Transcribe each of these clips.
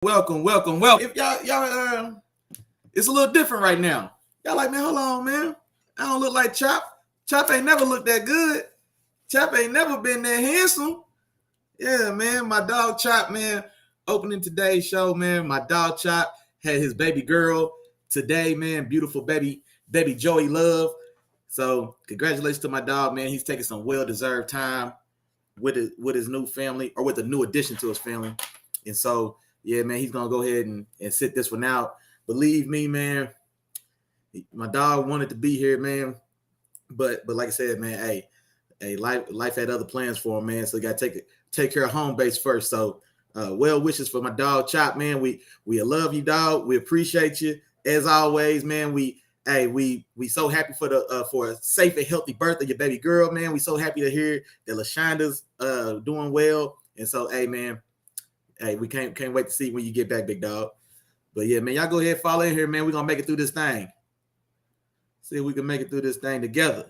Welcome. If y'all, it's a little different right now. Y'all like, man, hold on, man. I don't look like Chop. Chop ain't never looked that good. Chop ain't never been that handsome. Yeah, man, my dog Chop, man, opening today's show, man. My dog Chop had his baby girl today, man. Beautiful baby Joey Love. So congratulations to my dog, man. He's taking some well-deserved time with his new family, or with a new addition to his family. And so, yeah, man, he's gonna go ahead and sit this one out. Believe me, man, my dog wanted to be here, man. But like I said, man, hey, life had other plans for him, man. So you gotta take care of home base first. So well wishes for my dog Chop, man. We love you, dog. We appreciate you as always, man. We so happy for a safe and healthy birth of your baby girl, man. We so happy to hear that LaShonda's doing well. And so, hey, man, we can't wait to see when you get back, big dog. But yeah, man, y'all go ahead, follow in here, man. We're gonna make it through this thing. See if we can make it through this thing together.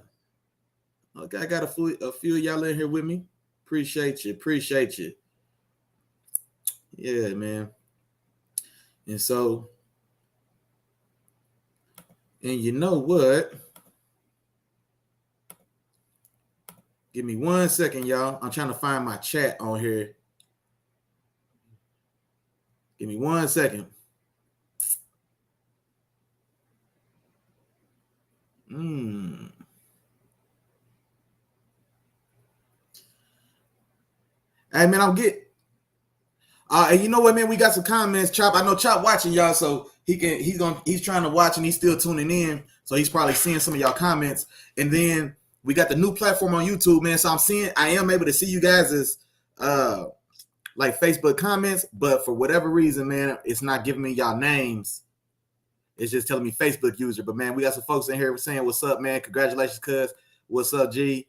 Okay, I got a few of y'all in here with me. Appreciate you. Yeah, man. And so, and you know what? Give me 1 second, y'all. I'm trying to find my chat on here. Give me 1 second. Hey, man, I'll get. And you know what, man? We got some comments. Chop, I know Chop watching y'all, so he's trying to watch and he's still tuning in. So he's probably seeing some of y'all comments. And then we got the new platform on YouTube, man. So I am able to see you guys as like Facebook comments, but for whatever reason, man, it's not giving me y'all names. It's just telling me Facebook user. But man, we got some folks in here saying what's up, man. Congratulations, cuz. What's up, G?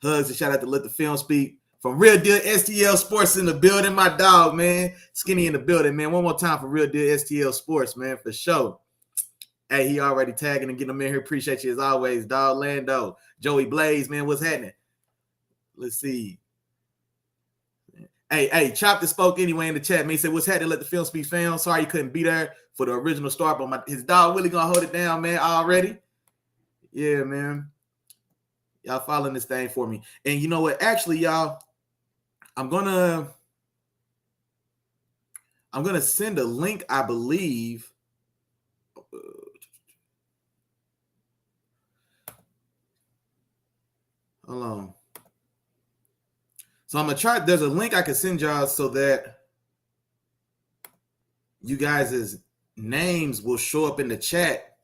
Hugs and shout out to Let the Film Speak. From Real Deal STL Sports in the building, my dog, man. Skinny in the building, man. One more time for Real Deal STL Sports, man, for sure. Hey, he already tagging and getting them in here. Appreciate you as always, dog. Lando, Joey Blaze, man, what's happening? Let's see. Hey, Chop that spoke anyway in the chat, man. He said, what's happening? Let the Film Speak fam. Sorry you couldn't be there for the original start, but his dog really gonna hold it down, man, already. Yeah, man. Y'all following this thing for me. And you know what? Actually, y'all, I'm gonna send a link, I believe. Hold on. So I'm gonna try. There's a link I can send y'all so that you guys' names will show up in the chat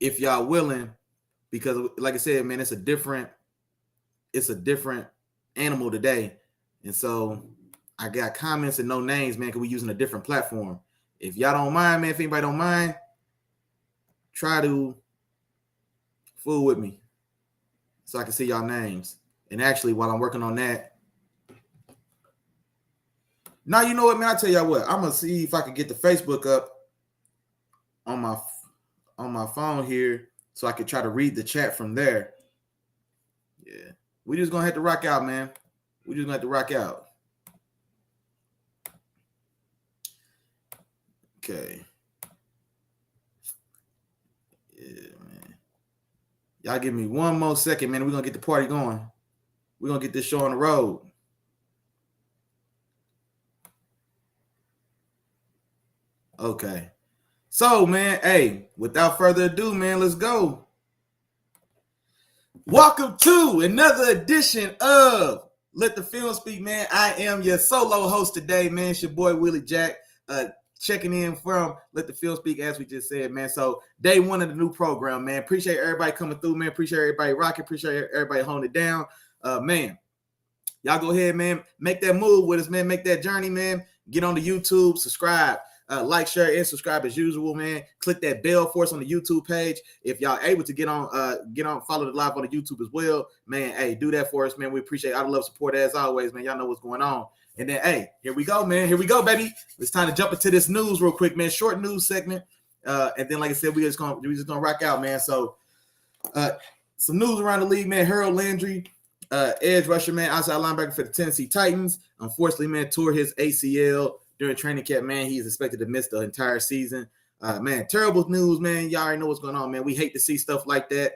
if y'all willing. Because, like I said, man, it's a different animal today, and so I got comments and no names, man, because we're using a different platform. If y'all don't mind, man, if anybody don't mind, try to fool with me so I can see y'all names. And actually, while I'm working on that, now you know what, man. I tell y'all what, I'm gonna see if I can get the Facebook up on my phone here, so I can try to read the chat from there. Yeah, we just gonna have to rock out, man. We just gonna have to rock out. Okay. Yeah, man. Y'all give me one more second, man. We're gonna get the party going. We're gonna get this show on the road. Okay. So, man, hey, without further ado, man, let's go. Welcome to another edition of Let the Film Speak, man. I am your solo host today, man. It's your boy, Willie Jack, checking in from Let the Film Speak, as we just said, man. So, day one of the new program, man. Appreciate everybody coming through, man. Appreciate everybody rocking. Appreciate everybody holding it down. Man, y'all go ahead, man. Make that move with us, man. Make that journey, man. Get on the YouTube, subscribe. Like, share, and subscribe as usual, man. Click that bell for us on the YouTube page. If y'all able to get on, follow the live on the YouTube as well, man. Hey, do that for us, man. We appreciate all the love, support as always, man. Y'all know what's going on. And then, hey, here we go, man. Here we go, baby. It's time to jump into this news real quick, man. Short news segment. And then, like I said, we just gonna rock out, man. So, some news around the league, man. Harold Landry, edge rusher, man, outside linebacker for the Tennessee Titans. Unfortunately, man, tore his ACL during training camp, man. He's expected to miss the entire season. Man, terrible news, man. Y'all already know what's going on, man. We hate to see stuff like that.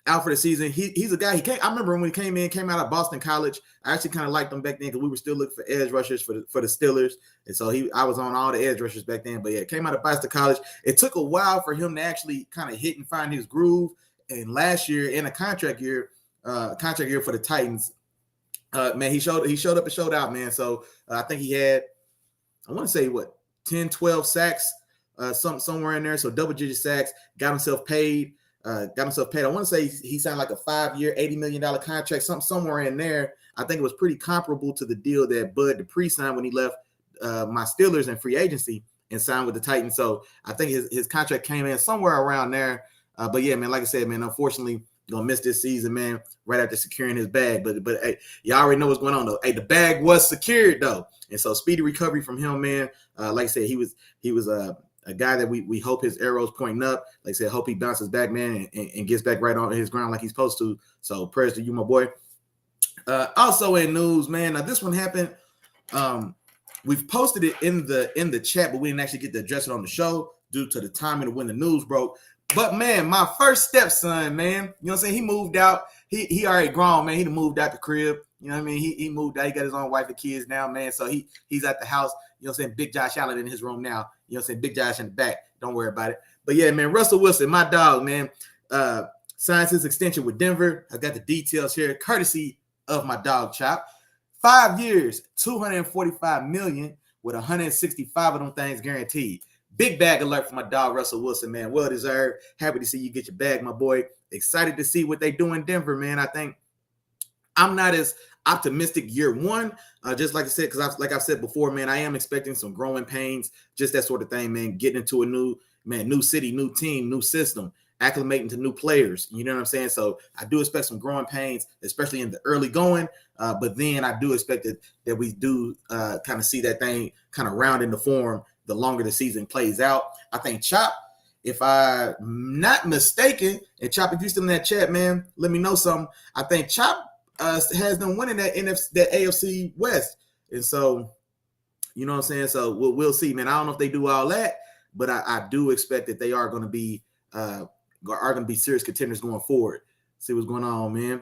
Out for the season. He's a guy. I remember when he came out of Boston College. I actually kind of liked him back then because we were still looking for edge rushers for the Steelers, and so I was on all the edge rushers back then. But yeah, came out of Boston College. It took a while for him to actually kind of hit and find his groove. And last year, in a contract year for the Titans, man, he showed up and showed out, man. So I think he had, I want to say 10, 12 sacks, somewhere in there. So double-digit sacks. Got himself paid. I want to say he signed like a 5-year, $80 million contract, somewhere in there. I think it was pretty comparable to the deal that Bud Dupree signed when he left my Steelers in free agency and signed with the Titans. So I think his contract came in somewhere around there. But yeah, man, like I said, man, unfortunately, gonna miss this season, man, right after securing his bag. But hey, y'all already know what's going on though. Hey, the bag was secured though, and so speedy recovery from him, man. Like I said, he was a guy that we hope his arrow's pointing up. Like I said, hope he bounces back, man, and gets back right on his ground like he's supposed to. So prayers to you, my boy. Also in news, man. Now this one happened. We've posted it in the chat, but we didn't actually get to address it on the show due to the timing of when the news broke. But man, my first stepson, man, you know what I'm saying? He moved out. He already grown, man. He moved out the crib. You know what I mean? He moved out. He got his own wife and kids now, man. So he's at the house. You know what I'm saying? Big Josh Allen in his room now. You know what I'm saying? Big Josh in the back. Don't worry about it. But yeah, man, Russell Wilson, my dog, man, signs his extension with Denver. I got the details here, courtesy of my dog Chop. 5 years, $245 million with 165 of them things guaranteed. Big bag alert for my dog Russell Wilson, man. Well deserved. Happy to see you get your bag, my boy. Excited to see what they do in Denver, man. I think I'm not as optimistic year one, just like I said, because like I've said before, man, I am expecting some growing pains, just that sort of thing, man. Getting into a new city, new team, new system, acclimating to new players. You know what I'm saying? So I do expect some growing pains, especially in the early going. But then I do expect that we do kind of see that thing kind of round into form the longer the season plays out. I think Chop, if I'm not mistaken, and Chop, if you're still in that chat, man, let me know something. I think Chop has them winning that AFC West. And so, you know what I'm saying? So we'll see, man. I don't know if they do all that, but I do expect that they are going to be serious contenders going forward. See what's going on, man.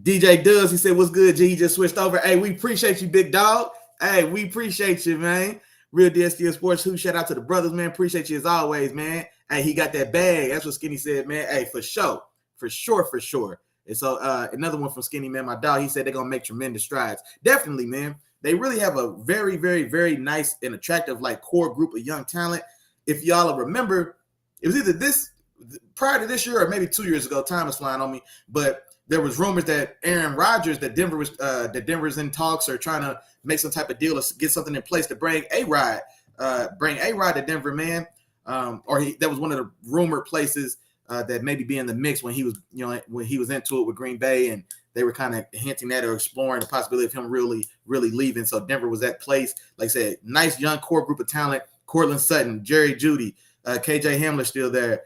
DJ Dubs, he said, what's good, G? He just switched over. Hey, we appreciate you, big dog. Hey, we appreciate you, man. Real DSTL Sports, who shout out to the brothers, man. Appreciate you as always, man. Hey, he got that bag. That's what Skinny said, man. Hey, for sure. For sure. And so another one from Skinny, man, my dog, he said they're going to make tremendous strides. Definitely, man. They really have a very, very, very nice and attractive, like, core group of young talent. If y'all remember, it was either prior to this year or maybe 2 years ago. Time is flying on me. But there was rumors that Aaron Rodgers, that Denver's in talks or trying to make some type of deal to get something in place to bring A-Rod to Denver, man. That was one of the rumored places that maybe be in the mix when he was into it with Green Bay, and they were kind of hinting at or exploring the possibility of him really, really leaving. So Denver was that place. Like I said, nice young core group of talent. Cortland Sutton, Jerry Jeudy, KJ Hamler still there.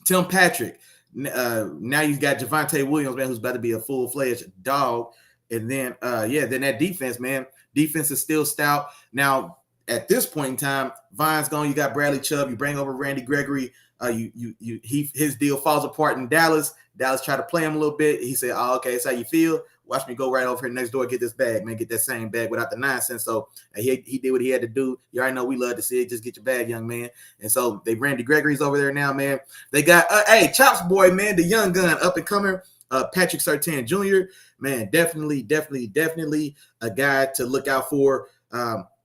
Tim Patrick. Now you've got Javonte Williams, man, who's about to be a full-fledged dog. And then, then that defense, man. Defense is still stout. Now, at this point in time, Vine's gone. You got Bradley Chubb. You bring over Randy Gregory. His deal falls apart in Dallas. Dallas tried to play him a little bit. He said, "Oh, okay, that's how you feel. Watch me go right over here next door, get this bag, man. Get that same bag without the nonsense." So he did what he had to do. You already know we love to see it. Just get your bag, young man. And so Randy Gregory's over there now, man. They got Chop's boy, man, the young gun, up and coming, Patrick Surtain Jr. Man, definitely a guy to look out for.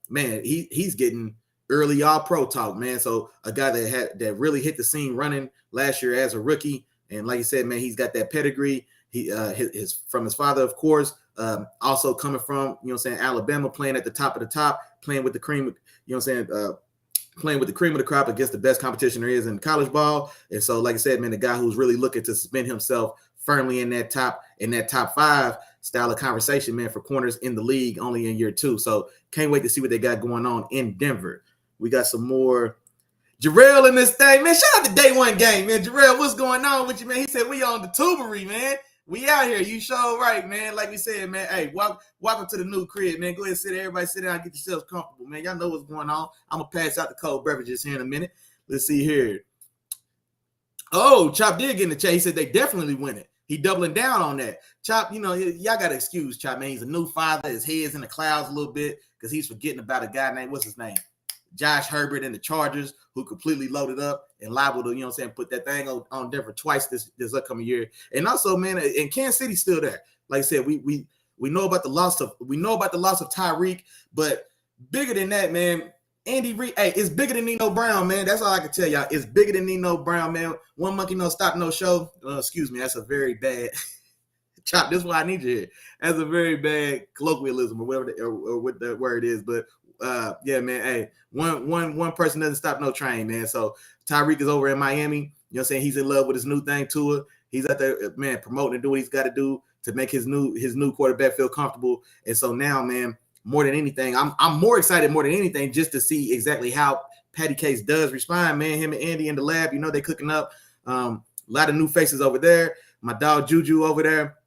Man, he's getting early all-pro talk, man. So a guy that really hit the scene running last year as a rookie, and like you said, man, he's got that pedigree. He his from his father, of course, also coming from, Alabama, playing at the top of the top, playing with the cream, playing with the cream of the crop against the best competition there is in college ball. And so, like I said, man, the guy who's really looking to cement himself firmly in that top 5 style of conversation, man, for corners in the league only in year 2. So can't wait to see what they got going on in Denver. We got some more Jarrell in this thing, man. Shout out to Day One Game, man. Jarrell, what's going on with you, man? He said we on the tubery, man. We out here. You sure right, man. Like we said, man. Hey, welcome to the new crib, man. Go ahead and sit there. Everybody sit down and get yourselves comfortable, man. Y'all know what's going on. I'm going to pass out the cold beverages here in a minute. Let's see here. Oh, Chop did get in the chat. He said they definitely win it. He doubling down on that. Chop, y'all got to excuse Chop, man. He's a new father. His head's in the clouds a little bit because he's forgetting about a guy named, what's his name? Josh Herbert and the Chargers, who completely loaded up and liable to, put that thing on Denver twice this upcoming year. And also, man, and Kansas City's still there. Like I said, we know about the loss of Tyreek, but bigger than that, man. Andy Reid, hey, it's bigger than Nino Brown, man. That's all I can tell y'all. It's bigger than Nino Brown, man. One monkey no stop, no show. Excuse me, that's a very bad Chop. This is why I need you here. That's a very bad colloquialism or whatever or what the word is, but. Yeah, man. Hey, one person doesn't stop no train, man. So Tyreek is over in Miami. You know what I'm saying? He's in love with his new thing, Tua. He's out there, man, promoting and doing what he's got to do to make his new quarterback feel comfortable. And so now, man, more than anything, I'm more excited more than anything just to see exactly how Patty Case does respond, man. Him and Andy in the lab, they cooking up. A lot of new faces over there. My dog Juju over there.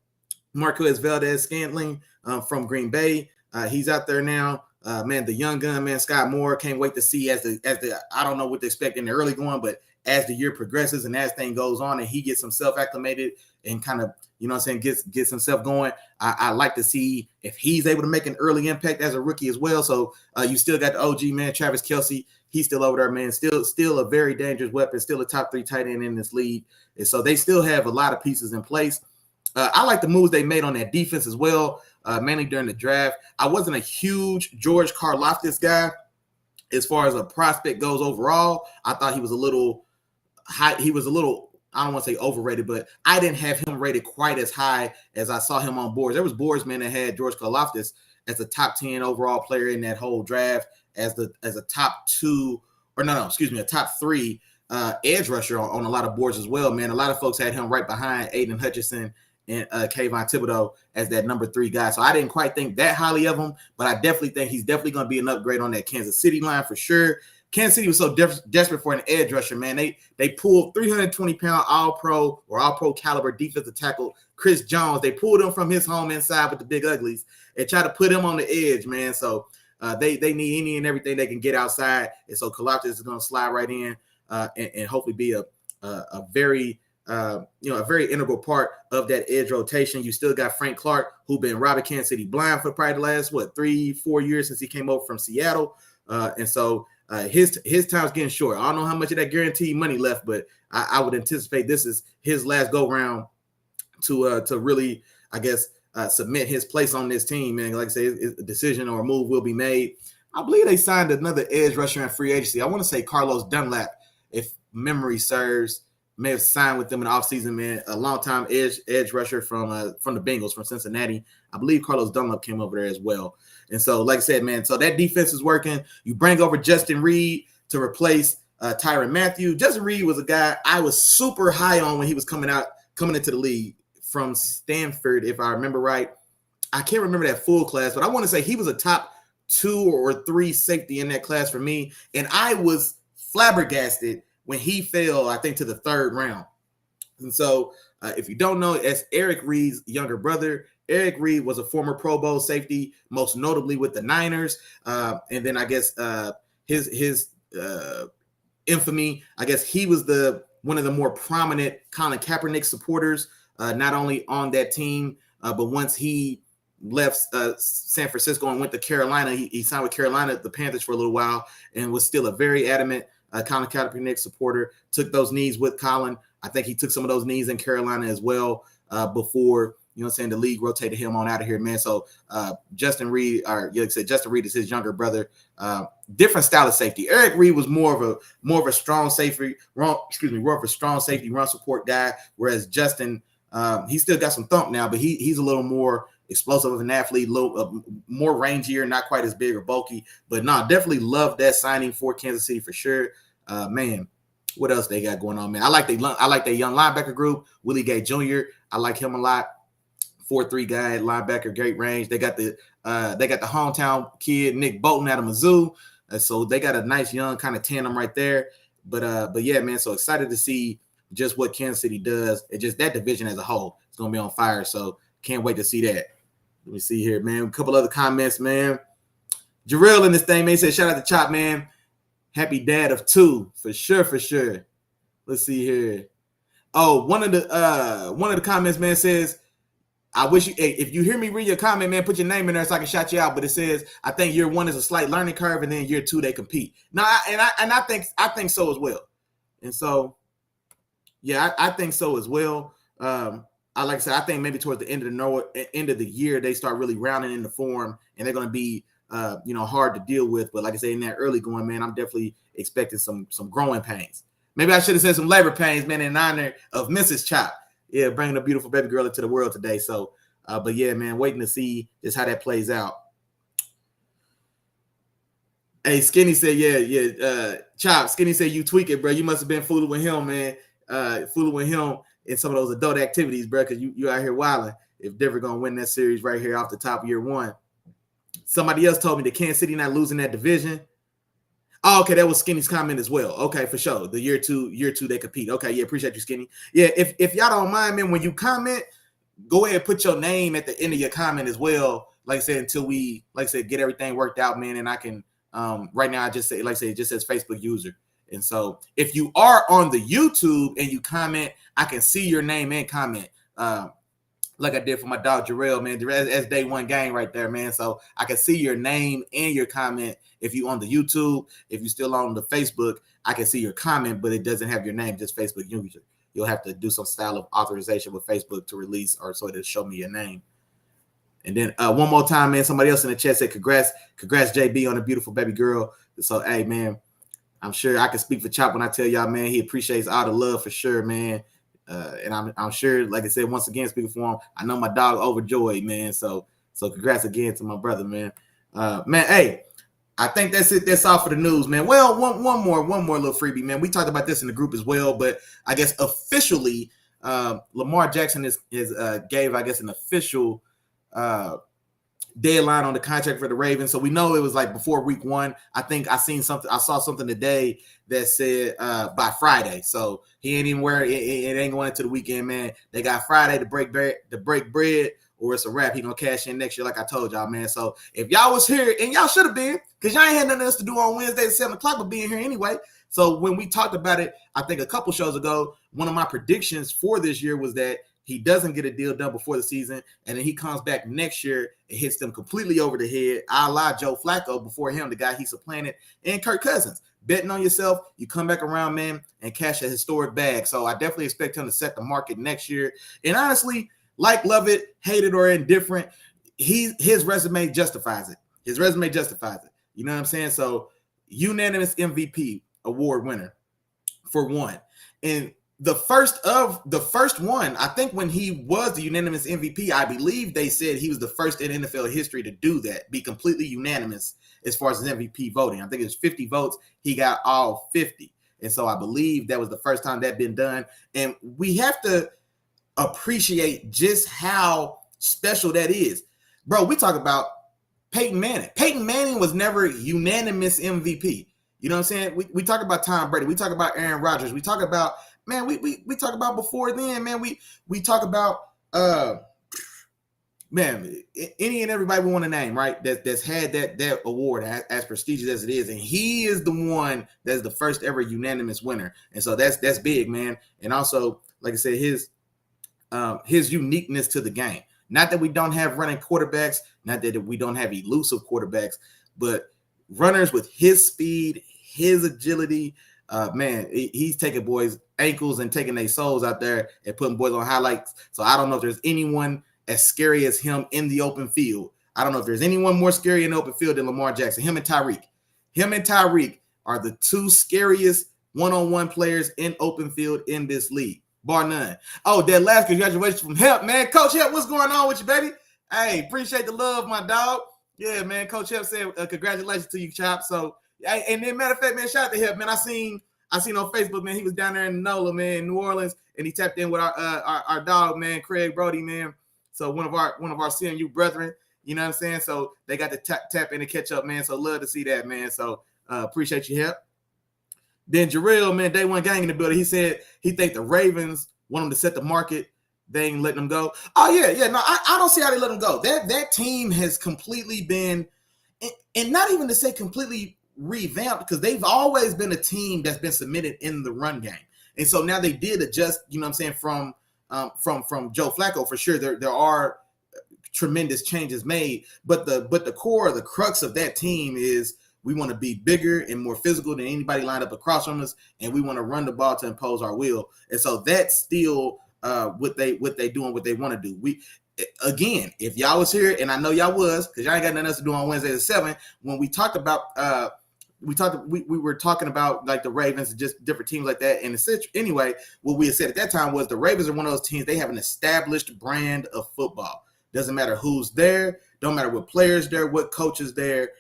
Marquez Valdez-Scantling from Green Bay. He's out there now. Man, the young gun, man, Scott Moore, can't wait to see as the I don't know what to expect in the early going, but as the year progresses and as thing goes on and he gets himself acclimated and kind of, gets himself going, I like to see if he's able to make an early impact as a rookie as well. So you still got the OG, man, Travis Kelce. He's still over there, man, still a very dangerous weapon, still a top 3 tight end in this league. And so they still have a lot of pieces in place. I like the moves they made on that defense as well. Mainly during the draft. I wasn't a huge George Karlaftis guy as far as a prospect goes overall. I thought he was a little high. He was a little, I don't want to say overrated, but I didn't have him rated quite as high as I saw him on boards. There was boards, man, that had George Karlaftis as a top 10 overall player in that whole draft as a top 2 or a top 3 edge rusher on a lot of boards as well, man. A lot of folks had him right behind Aiden Hutchinson and Kayvon Thibodeau as that number 3 guy. So I didn't quite think that highly of him, but I definitely think he's definitely going to be an upgrade on that Kansas City line for sure. Kansas City was so desperate for an edge rusher, man. They pulled 320-pound all-pro or all-pro caliber defensive tackle Chris Jones. They pulled him from his home inside with the Big Uglies and tried to put him on the edge, man. So they need any and everything they can get outside. And so Karlaftis is going to slide right in and hopefully be a very a very integral part of that edge rotation. You still got Frank Clark, who been robbing Kansas City blind for probably the last 3-4 years since he came over from Seattle, and so his time's getting short. I don't know how much of that guaranteed money left, but I would anticipate this is his last go round to really, I guess, submit his place on this team. Man, like I say, a decision or a move will be made. I believe they signed another edge rusher in free agency. I want to say Carlos Dunlap, if memory serves. May have signed with them in the offseason, man. A long-time edge rusher from the Bengals, from Cincinnati. I believe Carlos Dunlap came over there as well. And so, like I said, man, so that defense is working. You bring over Justin Reed to replace Tyrann Mathieu. Justin Reed was a guy I was super high on when he was coming into the league from Stanford, if I remember right. I can't remember that full class, but I want to say he was a top 2 or 3 safety in that class for me. And I was flabbergasted when he fell, I think, to the 3rd round. And so if you don't know, it's Eric Reed's younger brother. Eric Reed was a former Pro Bowl safety, most notably with the Niners. And then I guess his infamy, I guess he was one of the more prominent Colin Kaepernick supporters, not only on that team, but once he left San Francisco and went to Carolina, he signed with Carolina, the Panthers, for a little while, and was still a very adamant Colin Kaepernick supporter. Took those knees with Colin. I think he took some of those knees in Carolina as well before, the league rotated him on out of here, man. So Justin Reed, or like I said, Justin Reed is his younger brother. Different style of safety. Eric Reed was more of a strong safety, more of a strong safety run support guy, whereas Justin, he still got some thump now, but he's a little more explosive of an athlete, more rangier, not quite as big or bulky. But definitely love that signing for Kansas City for sure. Man, what else they got going on, man? I like their young linebacker group. Willie Gay Jr. I like him a lot. 4'3" guy, linebacker, great range. They got the hometown kid Nick Bolton out of Mizzou. So they got a nice young kind of tandem right there. But yeah, man. So excited to see just what Kansas City does, and just that division as a whole. It's going to be on fire. So can't wait to see that. Let me see here, man. A couple other comments, man. Jarrell in this thing, man, he said, shout out to Chop, man. Happy dad of 2. For sure, for sure. Let's see here. Oh, one of the comments, man, says, I wish you, if you hear me read your comment, man, put your name in there so I can shout you out. But it says, I think year 1 is a slight learning curve, and then year 2 they compete. No, I think so as well. And so, yeah, I think so as well. Like I said, I think maybe towards the end of the year they start really rounding into form, and they're going to be hard to deal with. But like I say, in that early going, man, I'm definitely expecting some growing pains. Maybe I should have said some labor pains, man, in honor of Mrs. Chop. Yeah, bringing a beautiful baby girl into the world today. So, but yeah, man, waiting to see just how that plays out. Hey, Skinny said, Chop. Skinny said, you tweak it, bro. You must have been fooling with him, man. Fooling with him in some of those adult activities, bro, because you out here wilding. If Denver going to win that series right here off the top of year 1. Somebody else told me that Kansas City not losing that division. Oh, okay, that was Skinny's comment as well. Okay, for sure. The year two they compete. Okay, yeah, appreciate you, Skinny. Yeah, if y'all don't mind, man, when you comment, go ahead and put your name at the end of your comment as well. Like I said, until we, like I said, get everything worked out, man. And I can, right now, I just say, like I said, it just says Facebook user. And so if you are on the YouTube and you comment, I can see your name and comment. Like I did for my dog Jarrell, man. That's day 1 game right there, man. So I can see your name and your comment if you on the YouTube. If you still on the Facebook, I can see your comment, but it doesn't have your name, just Facebook user. You'll have to do some style of authorization with Facebook to release or so to show me your name. And then one more time, man, somebody else in the chat said, congrats JB on a beautiful baby girl. So, hey, man, I'm sure I can speak for Chop when I tell y'all, man, he appreciates all the love for sure, man. And I'm sure, like I said, once again, speaking for him, I know my dog overjoyed, man. So congrats again to my brother, man. Man, hey, I think that's it. That's all for the news, man. Well, one more little freebie, man. We talked about this in the group as well, but I guess officially, Lamar Jackson gave, I guess, an official deadline on the contract for the Ravens. So we know it was like before week 1. I think I saw something today that said by Friday. So he ain't even wearing it. It ain't going into the weekend, man. They got Friday to break bread, or it's a wrap. He gonna cash in next year, like I told y'all, man. So if y'all was here, and y'all should have been, because y'all ain't had nothing else to do on Wednesday at 7 o'clock but being here anyway. So when we talked about it, I think a couple shows ago, one of my predictions for this year was that he doesn't get a deal done before the season, and then he comes back next year and hits them completely over the head, a la Joe Flacco before him, the guy he supplanted, and Kirk Cousins. Betting on yourself, you come back around, man, and cash a historic bag. So I definitely expect him to set the market next year. And honestly, like, love it, hate it, or indifferent, his resume justifies it. His resume justifies it. You know what I'm saying? So unanimous MVP award winner for 1. And the first one, I think when he was the unanimous MVP, I believe they said he was the first in NFL history to do that, be completely unanimous as far as his MVP voting. I think it was 50 votes. He got all 50. And so I believe that was the first time that been done. And we have to appreciate just how special that is. Bro, we talk about Peyton Manning. Peyton Manning was never unanimous MVP. You know what I'm saying? We talk about Tom Brady. We talk about Aaron Rodgers. We talk about, man, we talk about before then, man. We talk about man, any and everybody we want to name, right? That's had that award as prestigious as it is, and he is the one that's the first ever unanimous winner, and so that's big, man. And also, like I said, his uniqueness to the game. Not that we don't have running quarterbacks, not that we don't have elusive quarterbacks, but runners with his speed, his agility. Man, he's taking boys' ankles and taking their souls out there and putting boys on highlights. So I don't know if there's anyone as scary as him in the open field. I don't know if there's anyone more scary in the open field than Lamar Jackson. Him and Tyreek are the 2 scariest one-on-one players in open field in this league, bar none. Oh, that last congratulations from Hep, man. Coach Hep, what's going on with you, baby? Hey, appreciate the love, my dog. Yeah, man. Coach Hep said congratulations to you, Chop. So, and then matter of fact, man, shout out to Hep, man. I seen on Facebook, man. He was down there in NOLA, man, in New Orleans, and he tapped in with our dog, man, Craig Brody, man. So one of our CMU brethren, you know what I'm saying? So they got to tap in and catch up, man. So love to see that, man. So appreciate your help. Then Jarrell, man, day 1 gang in the building. He said he think the Ravens want him to set the market They ain't letting them go. Oh yeah. No, I don't see how they let them go. That team has completely been, and not even to say completely revamped, because they've always been a team that's been submitted in the run game. And so now they did adjust, you know what I'm saying, from Joe Flacco for sure. There are tremendous changes made, but the core, the crux of that team is we want to be bigger and more physical than anybody lined up across from us, and we want to run the ball to impose our will. And so that's still what they do and what they want to do. We again, if y'all was here, and I know y'all was, because y'all ain't got nothing else to do on Wednesday at 7, when we talked about we were talking about like the Ravens and just different teams like that. And anyway, what we had said at that time was the Ravens are one of those teams, they have an established brand of football. Doesn't matter who's there, don't matter what players there, what coaches there,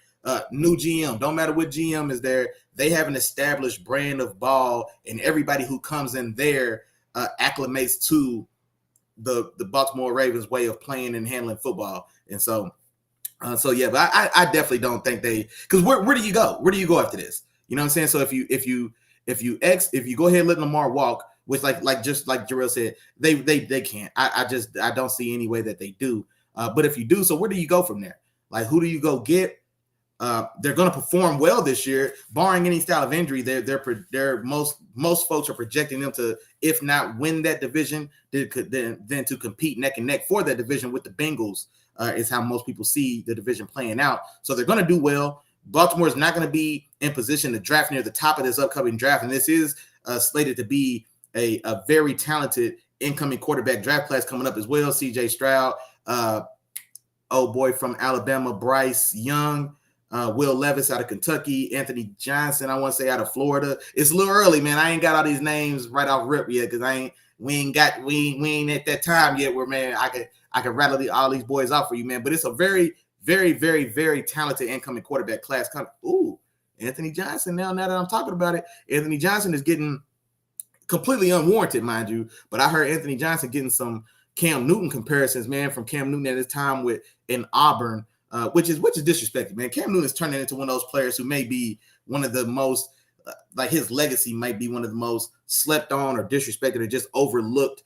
new GM, don't matter what GM is there, they have an established brand of ball, and everybody who comes in there acclimates to the Baltimore Ravens way of playing and handling football. And so yeah, but I definitely don't think they, because where do you go? Where do you go after this? You know what I'm saying? So if you go ahead and let Lamar walk, which just like Jarrell said, they can't. I don't see any way that they do. But if you do, so where do you go from there? Like, who do you go get? They're going to perform well this year, barring any style of injury. They're most folks are projecting them to, if not win that division, then to compete neck and neck for that division with the Bengals. Is how most people see the division playing out. So they're going to do well. Baltimore is not going to be in position to draft near the top of this upcoming draft, and this is slated to be a very talented incoming quarterback draft class coming up as well. C.J. Stroud, old boy from Alabama, Bryce Young, Will Levis out of Kentucky, Anthony Johnson, I want to say out of Florida. It's a little early, man. I ain't got all these names right off rip yet because we ain't at that time yet where, man, I can rattle all these boys out for you, man. But it's a very, very, very, very talented incoming quarterback class. Ooh, Anthony Johnson. Now that I'm talking about it, Anthony Johnson is getting completely unwarranted, mind you. But I heard Anthony Johnson getting some Cam Newton comparisons, man, from Cam Newton at his time in Auburn, which is disrespected, man. Cam Newton is turning into one of those players who may be one of the most, like his legacy might be one of the most slept on or disrespected or just overlooked.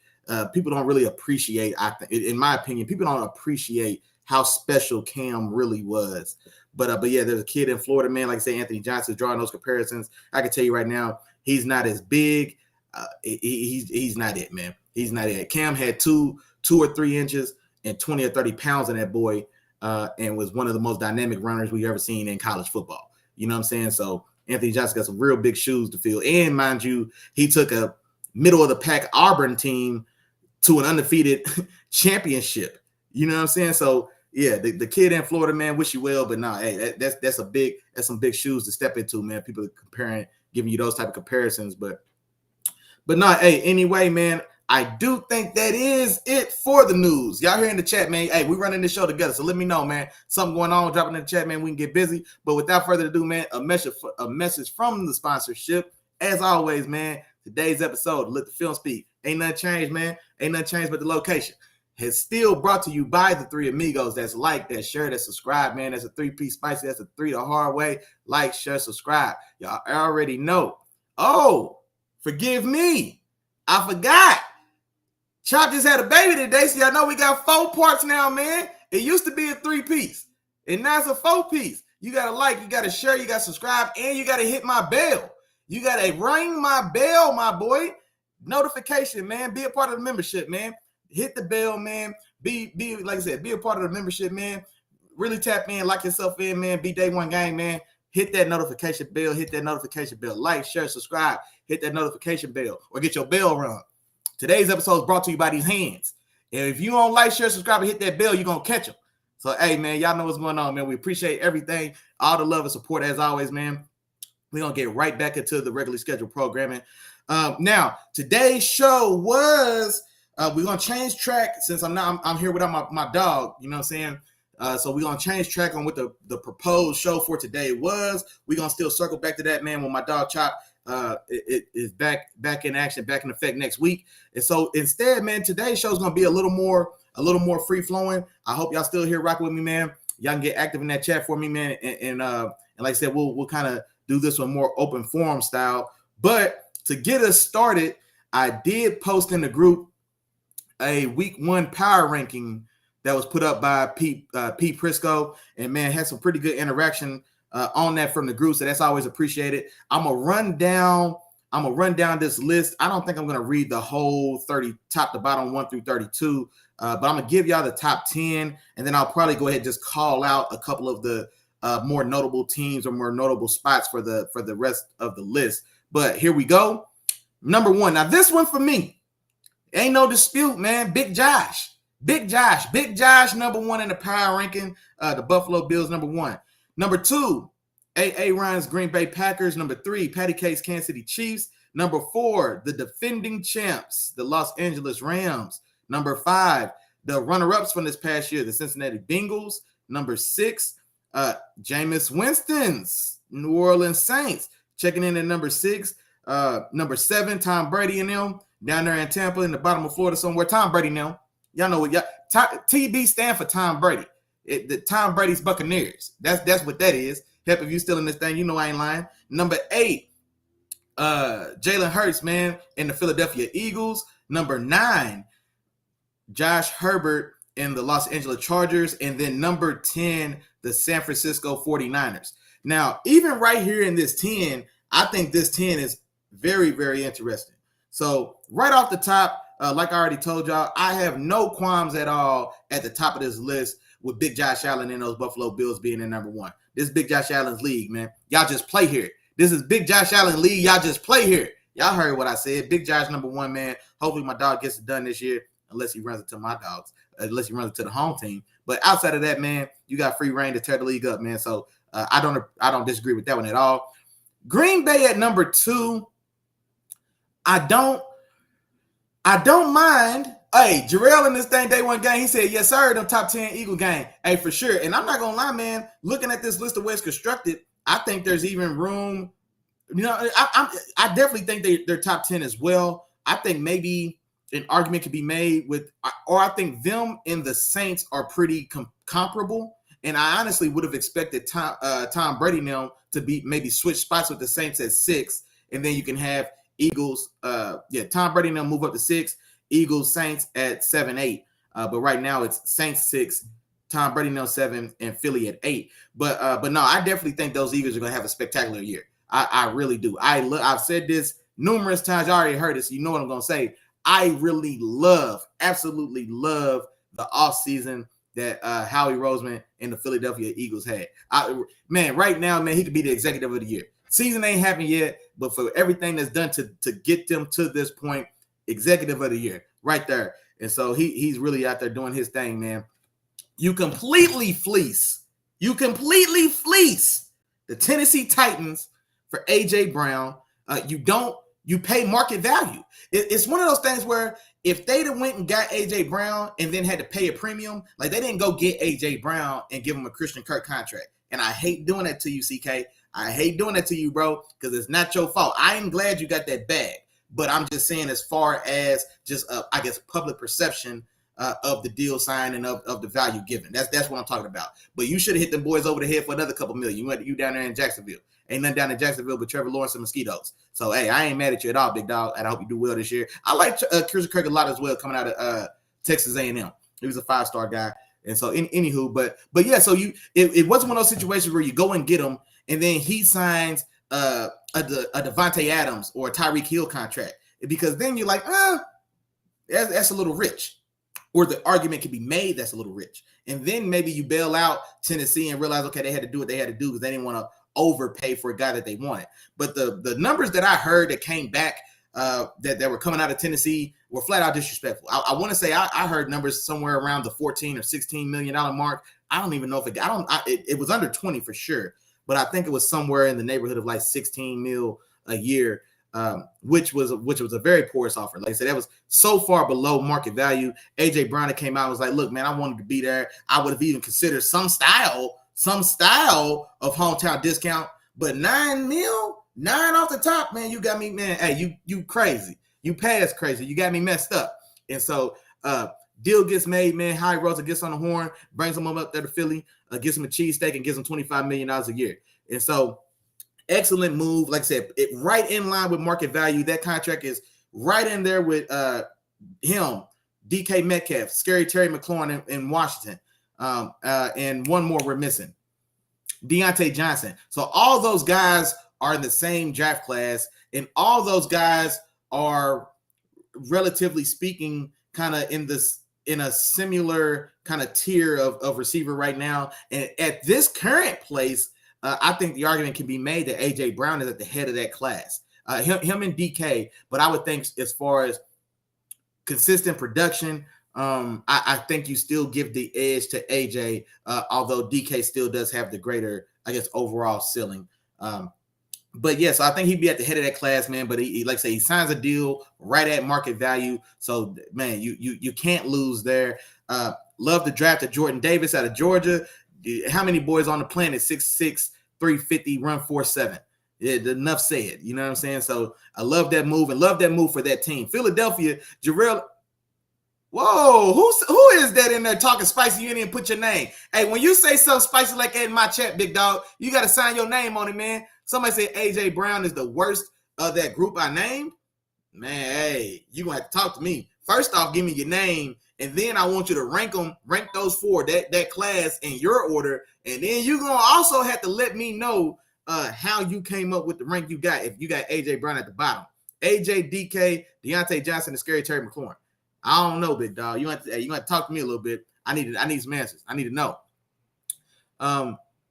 People don't really appreciate, in my opinion, people don't appreciate how special Cam really was. But yeah, there's a kid in Florida, man, like I say, Anthony Johnson, drawing those comparisons. I can tell you right now, he's not as big. He's not it, man. He's not it. Cam had 2 or 3 inches and 20 or 30 pounds in that boy, and was one of the most dynamic runners we've ever seen in college football. You know what I'm saying? So Anthony Johnson got some real big shoes to fill. And mind you, he took a middle of the pack Auburn team to an undefeated championship. You know what I'm saying? So yeah, the kid in Florida, man, wish you well, but nah, hey, that's some big shoes to step into, man. People are giving you those type of comparisons, but nah, hey, anyway, man, I do think that is it for the news. Y'all here in the chat, man. Hey, we running this show together, so let me know, man. Something going on, drop it in the chat, man. We can get busy. But without further ado, man, a message from the sponsorship. As always, man, today's episode, Let the Film Speak. Ain't nothing changed, man. Ain't nothing changed but the location. Has still brought to you by the 3 amigos. That's like, that's share, that's subscribe, man. That's a 3-piece spicy. That's a 3 the hard way. Like, share, subscribe. Y'all already know. Oh, forgive me. I forgot. Chop just had a baby today, so y'all know we got 4 parts now, man. It used to be a 3-piece, and now it's a 4-piece. You got to like, you got to share, you got to subscribe, and you got to hit my bell. You got to ring my bell, my boy. Notification, man. Be a part of the membership, man. Hit the bell, man. Be like I said, be a part of the membership, man. Really tap in, lock yourself in, man. Be day one gang, man. Hit that notification bell. Hit that notification bell. Like, share, subscribe. Hit that notification bell or get your bell rung. Today's episode is brought to you by these hands. And if you don't like, share, subscribe, and hit that bell, you're going to catch them. So, hey, man, y'all know what's going on, man. We appreciate everything. All the love and support as always, man. We're going to get right back into the regularly scheduled programming. Now, today's show was, we're going to change track since I'm here without my dog, you know what I'm saying? So we're going to change track on what the proposed show for today was. We're going to still circle back to that, man, when my dog Chop it is back in action, back in effect next week. And so instead, man, today's show is going to be a little more free flowing. I hope y'all still here rocking with me, man. Y'all can get active in that chat for me, man. And like I said, we'll kind of do this one more open forum style. But to get us started, I did post in the group a week 1 power ranking that was put up by Pete Prisco, and man, had some pretty good interaction on that from the group, so that's always appreciated. I'm gonna run down this list. I don't think I'm gonna read the whole 30 top to bottom 1 through 32, but I'm gonna give y'all the top 10, and then I'll probably go ahead and just call out a couple of the more notable teams or more notable spots for the rest of the list. But here we go. Number 1. Now this one for me, ain't no dispute, man. Big Josh, number 1 in the power ranking. The Buffalo Bills, number 1. Number 2, A.A. Ryan's Green Bay Packers. Number 3, Patty K's Kansas City Chiefs. Number 4, the defending champs, the Los Angeles Rams. Number 5, the runner-ups from this past year, the Cincinnati Bengals. Number 6, Jameis Winston's New Orleans Saints. Checking in at number 6. Number 7, Tom Brady and them down there in Tampa in the bottom of Florida somewhere. Tom Brady now. Y'all know what TB stand for Tom Brady. The Tom Brady's Buccaneers. That's what that is. Heck, if you still in this thing, you know I ain't lying. Number 8, Jalen Hurts, man, in the Philadelphia Eagles. Number 9, Josh Herbert in the Los Angeles Chargers. And then number 10, the San Francisco 49ers. Now, even right here in this 10, I think this 10 is very, very interesting. So right off the top, like I already told y'all, I have no qualms at all at the top of this list with Big Josh Allen and those Buffalo Bills being in number 1. This is Big Josh Allen's league, man. Y'all just play here. This is Big Josh Allen league. Y'all just play here. Y'all heard what I said. Big Josh number 1, man. Hopefully my dog gets it done this year, unless he runs it to my dogs, unless he runs it to the home team. But outside of that, man, you got free reign to tear the league up, man. So I don't disagree with that one at all. Green Bay at number 2. I don't mind. Hey, Jarrell in this thing day 1 game, he said, yes, sir, them top 10 Eagle game. Hey, for sure. And I'm not going to lie, man, looking at this list the way it's constructed, I think there's even room. You know, I definitely think they're top 10 as well. I think maybe an argument could be made with, or I think them and the Saints are pretty comparable. And I honestly would have expected Tom Brady now to be maybe switch spots with the Saints at 6. And then you can have Eagles. Tom Brady now move up to 6. Eagles, Saints at 7, 8. But right now it's Saints 6, Tom Brady now 7, and Philly at 8. But no, I definitely think those Eagles are going to have a spectacular year. I really do. I've said this numerous times. You already heard it, so you know what I'm going to say. I really absolutely love the offseason that Howie Roseman and the Philadelphia Eagles had. Right now, man, he could be the executive of the year. Season ain't happened yet, but for everything that's done to get them to this point, executive of the year right there. And so he's really out there doing his thing, man. You completely fleece the Tennessee Titans for AJ Brown. You pay market value. It's one of those things where if they'd have went and got AJ Brown and then had to pay a premium, like they didn't go get AJ Brown and give him a Christian Kirk contract. And I hate doing that to you, CK. I hate doing that to you, bro, because it's not your fault. I am glad you got that bag. But I'm just saying, as far as just, I guess, public perception of the deal sign and of the value given. That's what I'm talking about. But you should have hit them boys over the head for another couple million. You down there in Jacksonville. Ain't nothing down in Jacksonville but Trevor Lawrence and mosquitoes. So, hey, I ain't mad at you at all, big dog, and I hope you do well this year. I like Christian Kirk a lot as well coming out of Texas A&M. He was a 5-star guy. And so, anywho, but yeah, so it wasn't one of those situations where you go and get him, and then he signs a Devontae Adams or a Tyreek Hill contract, because then you're like, that's a little rich. Or the argument can be made that's a little rich. And then maybe you bail out Tennessee and realize, okay, they had to do what they had to do because they didn't want to overpay for a guy that they wanted. But the numbers that I heard that came back that were coming out of Tennessee were flat out disrespectful. I want to say I heard numbers somewhere around the $14 or $16 million mark. I don't even know if it was under 20 for sure, but I think it was somewhere in the neighborhood of like 16 mil a year, which was a very porous offer. Like I said, that was so far below market value. AJ Brown came out and was like, look, man, I wanted to be there. I would have even considered some style of hometown discount, but 9 mil, 9 off the top, man, you got me, man. Hey, you crazy. You past crazy. You got me messed up. And so deal gets made, man. Howie Roseman gets on the horn, brings him up there to Philly, gets him a cheesesteak and gives him $25 million a year. And so excellent move. Like I said, it right in line with market value. That contract is right in there with him DK Metcalf, Scary Terry McLaurin in Washington, and one more we're missing, Deontay Johnson. So all those guys are in the same draft class, and all those guys are, relatively speaking, kind of in a similar kind of tier of receiver right now. And at this current place, I think the argument can be made that AJ Brown is at the head of that class. Him and DK, but I would think as far as consistent production, I think you still give the edge to AJ, although DK still does have the greater, I guess, overall ceiling. But yes, I think he'd be at the head of that class, man. But he like I say, he signs a deal right at market value. So, man, you can't lose there. Love the draft of Jordan Davis out of Georgia. How many boys on the planet 6'6", 350, run 4.7? Enough said. You know what I'm saying? So I love that move and love that move for that team. Philadelphia, Jarrell. Whoa, who is that in there talking spicy? You didn't even put your name. Hey, when you say something spicy like that in my chat, big dog, you got to sign your name on it, man. Somebody said AJ Brown is the worst of that group I named. Man, hey, you're going to have to talk to me. First off, give me your name, and then I want you to rank those four, that class in your order, and then you're going to also have to let me know how you came up with the rank you got if you got AJ Brown at the bottom. AJ, DK, Deontay Johnson, and Scary Terry McLaurin. I don't know, big dog. You have to talk to me a little bit. I need some answers. I need to know.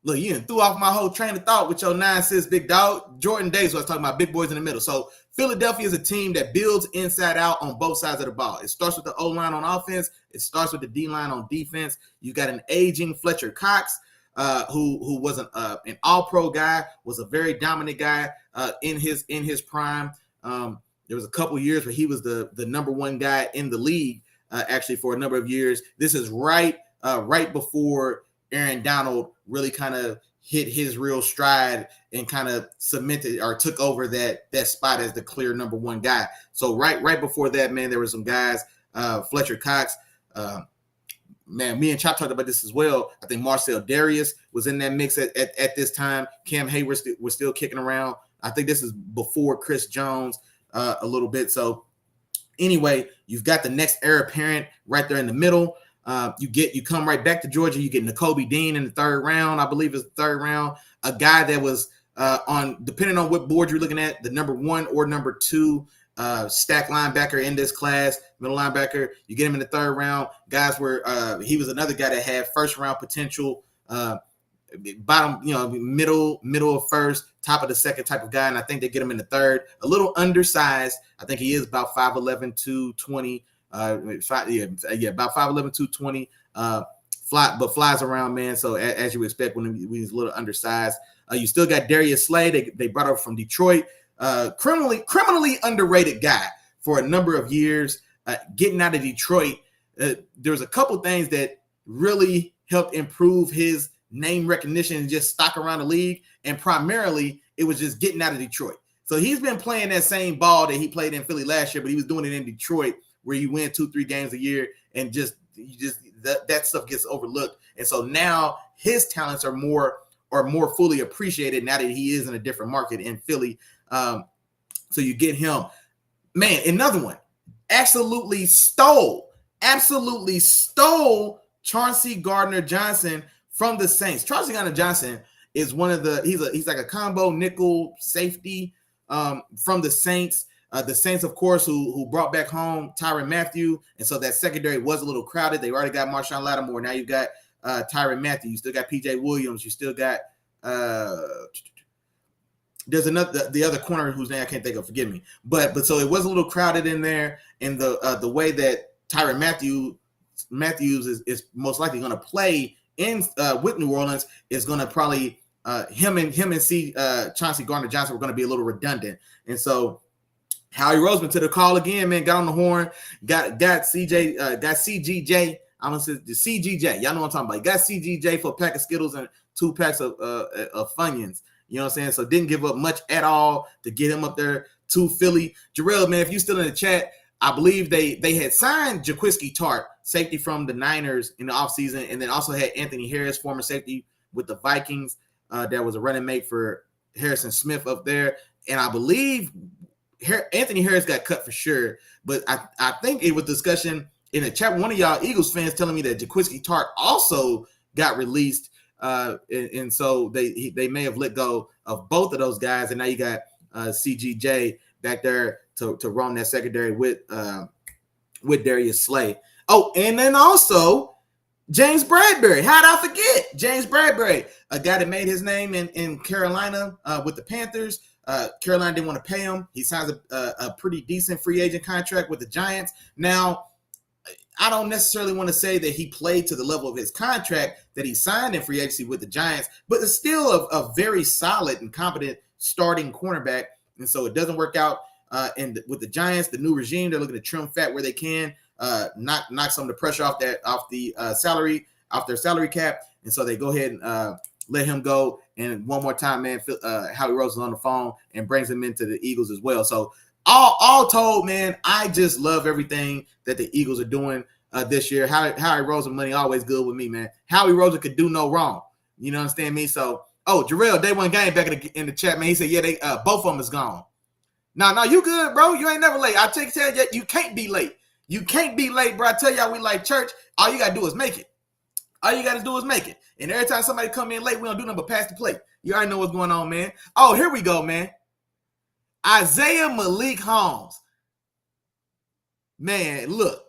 Look, you done threw off my whole train of thought with your 9-6, big dog. Jordan Davis was talking about big boys in the middle. So Philadelphia is a team that builds inside out on both sides of the ball. It starts with the O-line on offense. It starts with the D-line on defense. You got an aging Fletcher Cox, who was an all-pro guy, was a very dominant guy in his prime. There was a couple years where he was the number one guy in the league, actually, for a number of years. This is right before Aaron Donald really kind of hit his real stride and kind of cemented or took over that spot as the clear number one guy. So right before that, man, there were some guys, Fletcher Cox. Man, me and Chop talked about this as well. I think Marcel Darius was in that mix at this time. Cam Hayward was still kicking around. I think this is before Chris Jones. A little bit. So anyway, you've got the next heir apparent right there in the middle. You come right back to Georgia. You get Nicolby Dean in the third round. I believe it's the third round. A guy that was depending on what board you're looking at, the number 1 or number 2 stack linebacker in this class, middle linebacker. You get him in the third round. Guys were he was another guy that had first round potential. Bottom, middle of first, top of the second type of guy, and I think they get him in the third. A little undersized. I think he is about 5'11", 220. About 5'11", 220. Flies around, man. So as you expect when he's a little undersized. You still got Darius Slay. They brought up from Detroit. Criminally underrated guy for a number of years. Getting out of Detroit, there was a couple things that really helped improve his name recognition and just stock around the league, and primarily it was just getting out of Detroit. So he's been playing that same ball that he played in Philly last year, but he was doing it in Detroit where you win 2-3 games a year, and that stuff gets overlooked. And so now his talents are more fully appreciated now that he is in a different market in Philly. So you get him, man. Another one absolutely stole Chauncey Gardner-Johnson from the Saints. Chauncey Gardner-Johnson is one of he's like a combo nickel safety from the Saints. The Saints, of course, who brought back home Tyrann Mathieu, and so that secondary was a little crowded. They already got Marshawn Lattimore. Now you've got Tyrann Mathieu. You still got P.J. Williams. You still got there's the other corner whose name I can't think of. Forgive me. But so it was a little crowded in there, and the way that Tyrann Mathieu is most likely going to play in with New Orleans is going to probably him and Chauncey Gardner-Johnson were going to be a little redundant, and so Howie Roseman to the call again, man. Got on the horn, got CGJ. I'm gonna say the CGJ. Y'all know what I'm talking about. Got CGJ for a pack of Skittles and 2 packs of Funyuns. You know what I'm saying? So didn't give up much at all to get him up there to Philly. Jarrell, man, if you're still in the chat, I believe they had signed Jaquiski Tart, safety from the Niners in the offseason, and then also had Anthony Harris, former safety with the Vikings, that was a running mate for Harrison Smith up there. And I believe Anthony Harris got cut for sure, but I think it was discussion in a chat, one of y'all Eagles fans telling me that Jaquiski Tartt also got released, and so they may have let go of both of those guys, and now you got CGJ back there to roam that secondary with Darius Slay. Oh, and then also James Bradbury. How'd I forget James Bradbury, a guy that made his name in Carolina with the Panthers. Carolina didn't want to pay him. He signs a pretty decent free agent contract with the Giants. Now, I don't necessarily want to say that he played to the level of his contract that he signed in free agency with the Giants, but it's still a very solid and competent starting cornerback. And so it doesn't work out with the Giants, the new regime. They're looking to trim fat where they can, knock some of the pressure off their salary cap. And so they go ahead and let him go. And one more time, man, Howie Rose is on the phone and brings him into the Eagles as well. So all told, man, I just love everything that the Eagles are doing this year. Howie Roseman money always good with me, man. Howie Roseman could do no wrong. You know what understand me? So, Jarrell, day one game back in the chat, man. He said, yeah, they both of them is gone. No, you good, bro. You ain't never late. I tell you, you can't be late. You can't be late, bro. I tell y'all, we like church. All you got to do is make it. All you got to do is make it. And every time somebody come in late, we don't do nothing but pass the plate. You already know what's going on, man. Oh, here we go, man. Isaiah Malik Holmes. Man, look.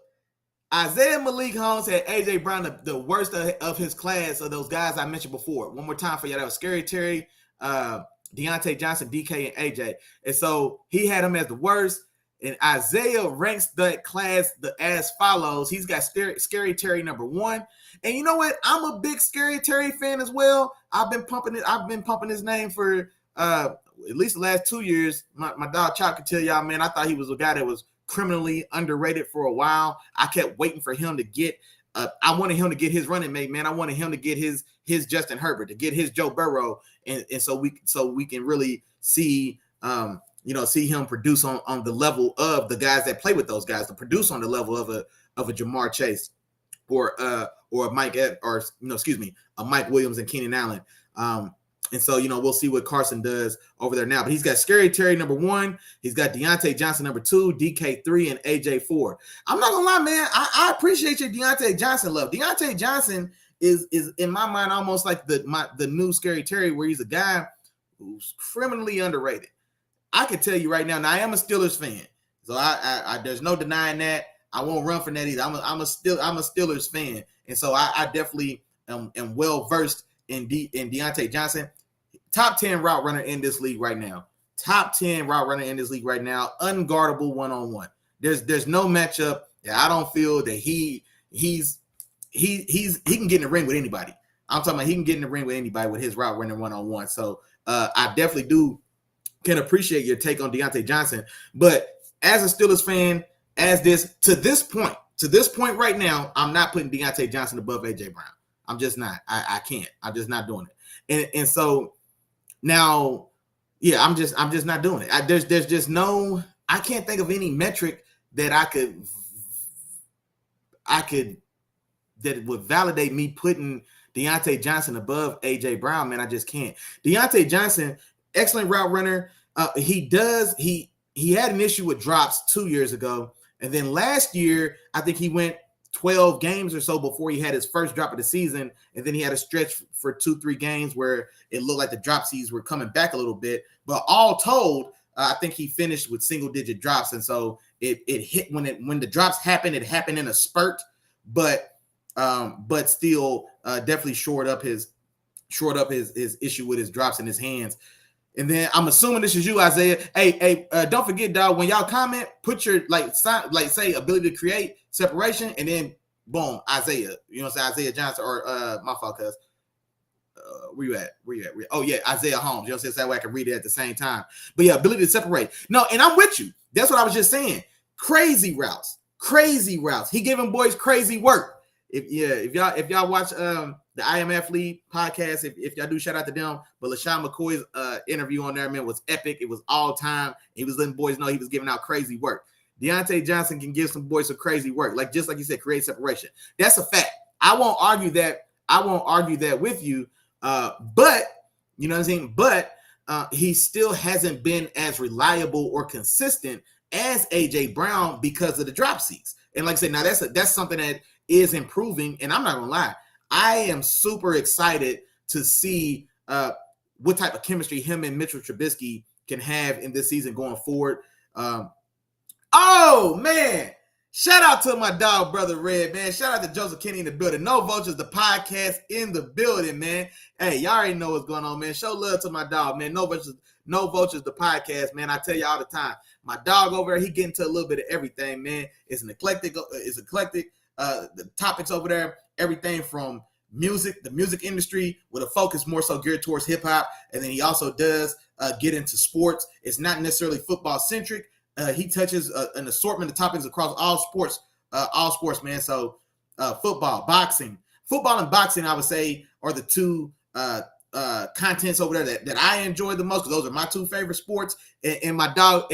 Isaiah Malik Holmes had A.J. Brown, the worst of his class of those guys I mentioned before. One more time for y'all. That was Scary Terry, Deontay Johnson, DK, and A.J. And so he had him as the worst. And Isaiah ranks that class as follows. He's got Scary Terry number 1. And you know what? I'm a big Scary Terry fan as well. I've been pumping his name for at least the last 2 years. My dog Chop could tell y'all, man, I thought he was a guy that was criminally underrated for a while. I kept waiting for him to get I wanted him to get his running mate, man. I wanted him to get his Justin Herbert, to get his Joe Burrow, and so we can really see see him produce on the level of the guys that play with those guys, to produce on the level of a Jamar Chase or a Mike a Mike Williams and Keenan Allen. And so, we'll see what Carson does over there now. But he's got Scary Terry number 1. He's got Deontay Johnson number 2, DK 3, and AJ 4. I'm not gonna lie, man. I appreciate your Deontay Johnson love. Deontay Johnson is in my mind almost like the new Scary Terry, where he's a guy who's criminally underrated. I can tell you right now. Now I am a Steelers fan, so I there's no denying that. I won't run from that either. I'm a Steelers fan, and so I definitely am well versed in Deontay Johnson. Top 10 route runner in this league right now. Top 10 route runner in this league right now. Unguardable one-on-one. There's no matchup that I don't feel that he can get in the ring with anybody. I'm talking about he can get in the ring with anybody with his route running one-on-one. So I definitely can appreciate your take on Deontay Johnson. But as a Steelers fan, to this point right now, I'm not putting Deontay Johnson above AJ Brown. I'm just not. I can't. I'm just not doing it. And so now, yeah, I'm just not doing it. There's just no. I can't think of any metric that I could that would validate me putting Deontay Johnson above AJ Brown. Man, I just can't. Deontay Johnson, excellent route runner. He had an issue with drops 2 years ago, and then last year I think he went 12 games or so before he had his first drop of the season, and then he had a stretch for 2-3 games where it looked like the dropsies were coming back a little bit. But all told, I think he finished with single-digit drops, and so it hit when the drops happened. It happened in a spurt, but still definitely shored up his issue with his drops in his hands. And then I'm assuming this is you, Isaiah. Hey, don't forget, dog, when y'all comment, put your say ability to create separation, and then boom, Isaiah. You know what I'm saying? Isaiah Johnson, or my fault, cuz. Where you at? Oh yeah, Isaiah Holmes. You know what I'm saying? So that way I can read it at the same time. But yeah, ability to separate. No, and I'm with you. That's what I was just saying. Crazy routes. He giving boys crazy work. If y'all watch the IMF League podcast, if y'all do, shout out to them. But LaShawn McCoy's interview on there, man, was epic. It was all time. He was letting boys know he was giving out crazy work. Deontay Johnson can give some boys some crazy work, just like you said, create separation. That's a fact. I won't argue that with you. But you know what I'm saying. But he still hasn't been as reliable or consistent as AJ Brown because of the drop seats. And like I said, now that's something that is improving. And I'm not gonna lie, I am super excited to see what type of chemistry him and Mitchell Trubisky can have in this season going forward. Oh man, shout out to my dog brother Red, man. Shout out to Joseph Kenny in the building. No Vultures, the podcast in the building, man. Hey, y'all already know what's going on, man. Show love to my dog, man. No Vultures, the podcast, man. I tell you all the time. My dog over there, he get into a little bit of everything, man. It's eclectic. The topics over there, everything from music, the music industry, with a focus more so geared towards hip hop, and then he also does get into sports. It's not necessarily football centric. He touches an assortment of topics across all sports, man. So football, and boxing, I would say, are the two contents over there that I enjoy the most, because those are my two favorite sports. And my dog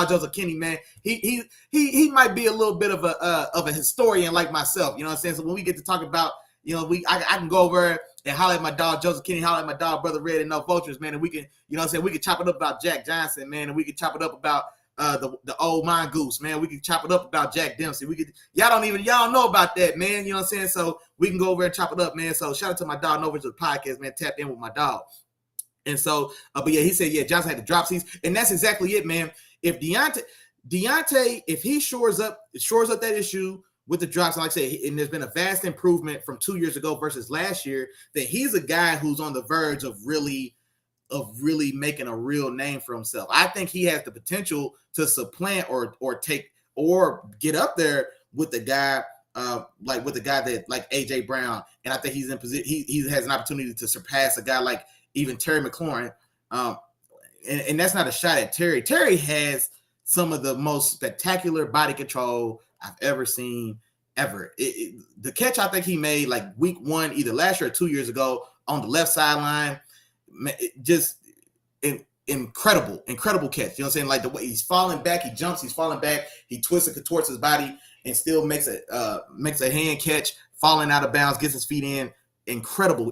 Joseph Kenny, man, he might be a little bit of a historian like myself. You know what I'm saying? So when we get to talk about, I can go over and holler at my dog Joseph Kenny, holler at my dog brother Red and No Vultures, man, and we can, we can chop it up about Jack Johnson, man, and we can chop it up about the old mongoose, man. We can chop it up about Jack Dempsey. Y'all don't know about that, man. You know what I'm saying? So we can go over and chop it up, man. So shout out to my dog over to the podcast, man. Tap in with my dog. And so, but yeah, he said, yeah, Johnson had the drop seats, and that's exactly it, man. If Deontay, if he shores up that issue with the drops, and like I said, and there's been a vast improvement from 2 years ago versus last year, that he's a guy who's on the verge of really making a real name for himself. I think he has the potential to supplant or take or get up there with the guy like AJ Brown, and I think he's in position. He has an opportunity to surpass a guy like even Terry McLaurin. And that's not a shot at Terry. Terry has some of the most spectacular body control I've ever seen ever. The catch I think he made like week 1, either last year or 2 years ago, on the left sideline, just incredible catch. You know what I'm saying? Like the way he's falling back, he jumps, he's falling back, he twists and contorts his body and still makes a hand catch, falling out of bounds, gets his feet in. Incredible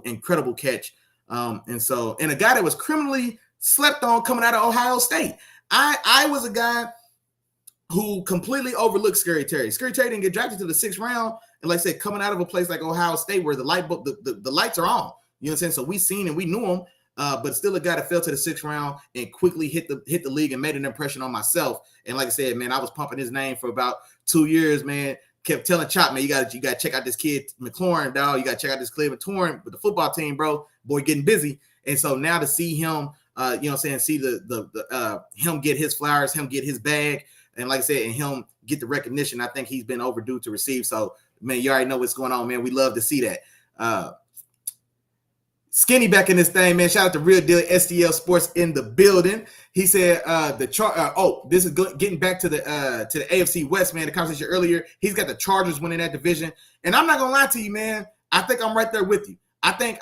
catch. And a guy that was criminally slept on coming out of Ohio State. I was a guy who completely overlooked Scary Terry. Scary Terry didn't get drafted to the 6th round, and like I said, coming out of a place like Ohio State where the lights are on. You know what I'm saying? So we seen and we knew him. But still a guy that fell to the 6th round and quickly hit the league and made an impression on myself. And like I said, man, I was pumping his name for about 2 years, man. Kept telling Chop, man, you got to check out this kid McLaurin, dog. You got to check out this kid McLaurin with the football team, bro. Boy, getting busy. And so now to see him, see him get his flowers, him get his bag, and like I said, and him get the recognition, I think he's been overdue to receive. So, man, you already know what's going on, man. We love to see that. Skinny back in this thing, man. Shout out to Real Deal STL Sports in the building. He said this is getting back to the AFC West, man. The conversation earlier, he's got the Chargers winning that division, and I'm not gonna lie to you, man. I think I'm right there with you. I think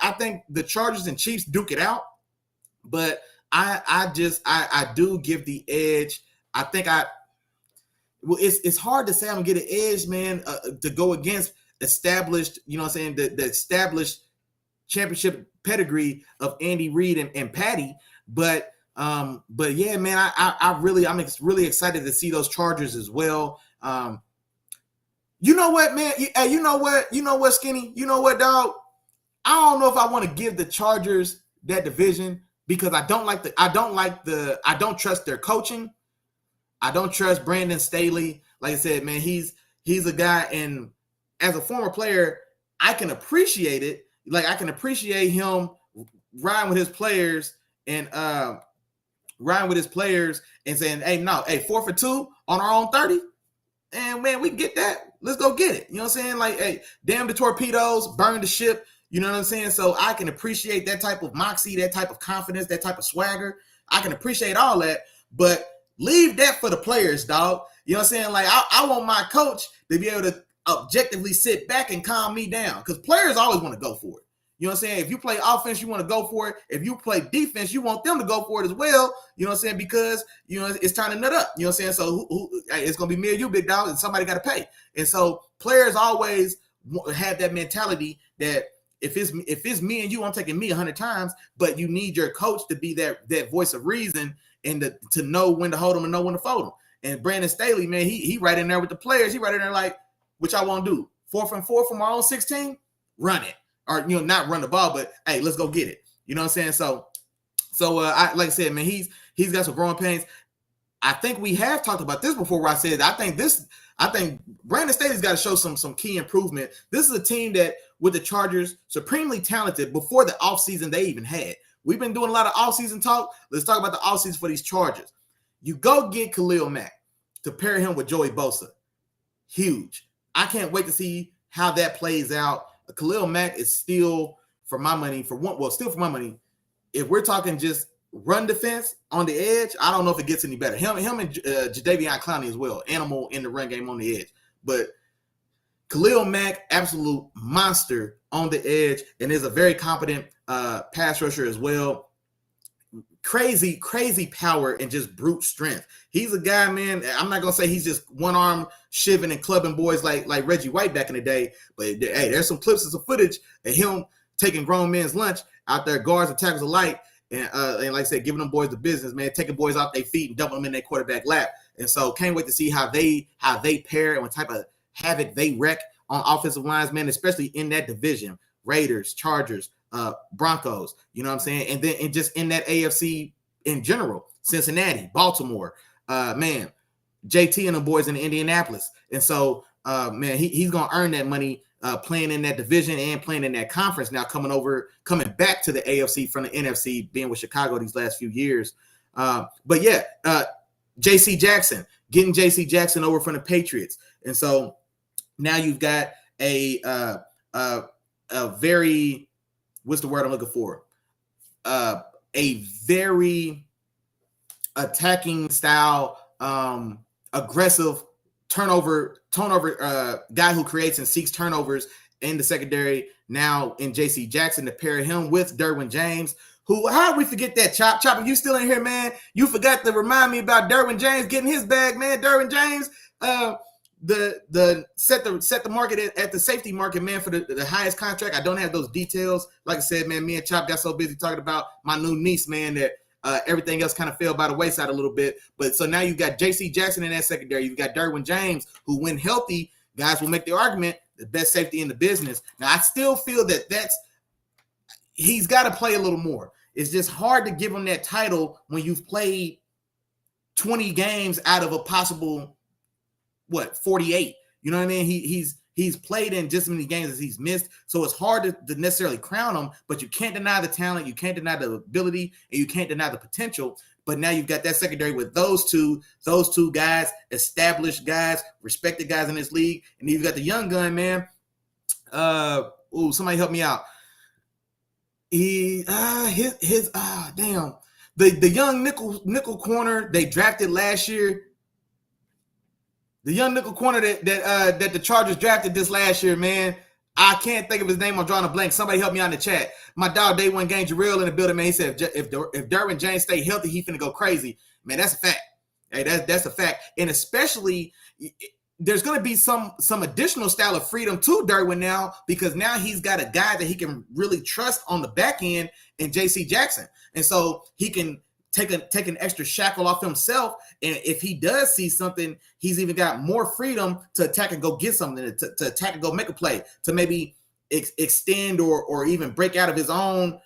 the Chargers and Chiefs duke it out, but I do give the edge. I think it's hard to say I'm gonna get an edge, man, to go against established, you know what I'm saying, the established championship pedigree of Andy Reid and Patty, but yeah, man, I'm really excited to see those Chargers as well. You know what, man? Hey, you know what, Skinny? You know what, dog? I don't know if I want to give the Chargers that division because I don't trust their coaching. I don't trust Brandon Staley. Like I said, man, he's a guy, and as a former player, I can appreciate it. Like I can appreciate him riding with his players and saying, hey, 4 for 2 on our own 30. And man, we can get that. Let's go get it. You know what I'm saying? Like, hey, damn the torpedoes, burn the ship. You know what I'm saying? So I can appreciate that type of moxie, that type of confidence, that type of swagger. I can appreciate all that, but leave that for the players, dog. You know what I'm saying? Like I want my coach to be able to objectively sit back and calm me down, because players always want to go for it. You know what I'm saying? If you play offense, you want to go for it. If you play defense, you want them to go for it as well. You know what I'm saying? Because, it's time to nut up. You know what I'm saying? So it's going to be me and you, big dog, and somebody got to pay. And so players always have that mentality that if it's me and you, I'm taking me 100 times, but you need your coach to be that voice of reason and to know when to hold them and know when to fold them. And Brandon Staley, man, he right in there with the players. He right in there like, What y'all want to do? 4th and 4 from our own 16? Run it. Or, not run the ball, but hey, let's go get it. You know what I'm saying? So like I said, man, he's got some growing pains. I think we have talked about this before where I said, I think Brandon Staley's got to show some key improvement. This is a team that, with the Chargers, supremely talented before the offseason they even had. We've been doing a lot of offseason talk. Let's talk about the offseason for these Chargers. You go get Khalil Mack to pair him with Joey Bosa. Huge. I can't wait to see how that plays out. Khalil Mack is still, for my money, if we're talking just run defense on the edge, I don't know if it gets any better. Him and Jadeveon Clowney as well, animal in the run game on the edge. But Khalil Mack, absolute monster on the edge, and is a very competent pass rusher as well. Crazy power and just brute strength. He's a guy, man. I'm not gonna say he's just one arm shivving and clubbing boys like Reggie White back in the day, but hey, there's some clips and some footage of him taking grown men's lunch out there, guards and tackles alike, and like I said, giving them boys the business, man, taking boys off their feet and dumping them in their quarterback lap. And so can't wait to see how they pair and what type of havoc they wreck on offensive lines, man, especially in that division. Raiders, Chargers, Broncos, you know what I'm saying? And just in that AFC in general, Cincinnati, Baltimore, man, JT and the boys in Indianapolis. And so, man, he's going to earn that money playing in that division and playing in that conference now, coming back to the AFC from the NFC, being with Chicago these last few years. But yeah, J.C. Jackson, getting J.C. Jackson over from the Patriots. And so now you've got a very, what's the word I'm looking for? A very attacking style, aggressive turnover guy who creates and seeks turnovers in the secondary. Now in J.C. Jackson to pair him with Derwin James, who, how did we forget that? Chopper, you still in here, man? You forgot to remind me about Derwin James getting his bag, man. Derwin James, the set the market at the safety market, man, for the highest contract. I don't have those details. Like I said, man, me and Chop got so busy talking about my new niece, man, that everything else kind of fell by the wayside a little bit. But so now you've got J.C. Jackson in that secondary. You've got Derwin James, who, when healthy, guys will make the argument, the best safety in the business. Now, I still feel he's got to play a little more. It's just hard to give him that title when you've played 20 games out of a possible, 48. You know what I mean? He's played in just as many games as he's missed. So it's hard to necessarily crown him, but you can't deny the talent, you can't deny the ability, and you can't deny the potential. But now you've got that secondary with those two guys, established guys, respected guys in this league. And you've got the young gun, man. Somebody help me out. The young nickel corner they drafted last year. The young nickel corner that the Chargers drafted this last year, man. I can't think of his name. I'm drawing a blank. Somebody help me out in the chat. My dog, Day One Game, Jarrell in the building, man. He said if Derwin James stay healthy, he finna go crazy. Man, that's a fact. Hey, that's a fact. And especially, there's going to be some additional style of freedom to Derwin now, because now he's got a guy that he can really trust on the back end in J.C. Jackson. And so he can take an extra shackle off himself. And if he does see something, he's even got more freedom to attack and go get something, to attack and go make a play, to maybe extend or even break out of his own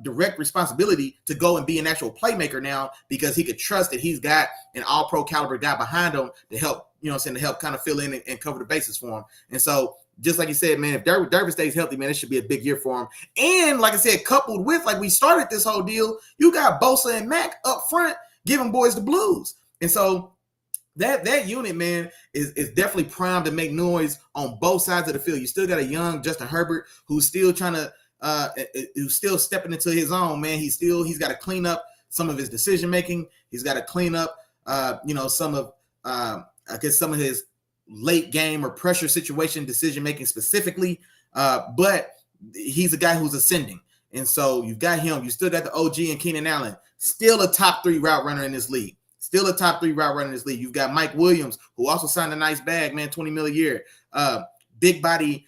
direct responsibility to go and be an actual playmaker now, because he could trust that he's got an all-pro caliber guy behind him to help, to help kind of fill in and cover the bases for him. And so, just like you said, man, if Derwin stays healthy, man, it should be a big year for him. And like I said, coupled with, like we started this whole deal, you got Bosa and Mack up front giving boys the blues. And so that unit, man, is definitely primed to make noise on both sides of the field. You still got a young Justin Herbert who's still trying to who's still stepping into his own, man. He's got to clean up some of his decision making. He's got to clean up some of his late game or pressure situation decision making specifically. But he's a guy who's ascending. And so you've got him. You still got the OG and Keenan Allen, still a top 3 route runner in this league. You've got Mike Williams, who also signed a nice bag, man, $20 million a year. Big body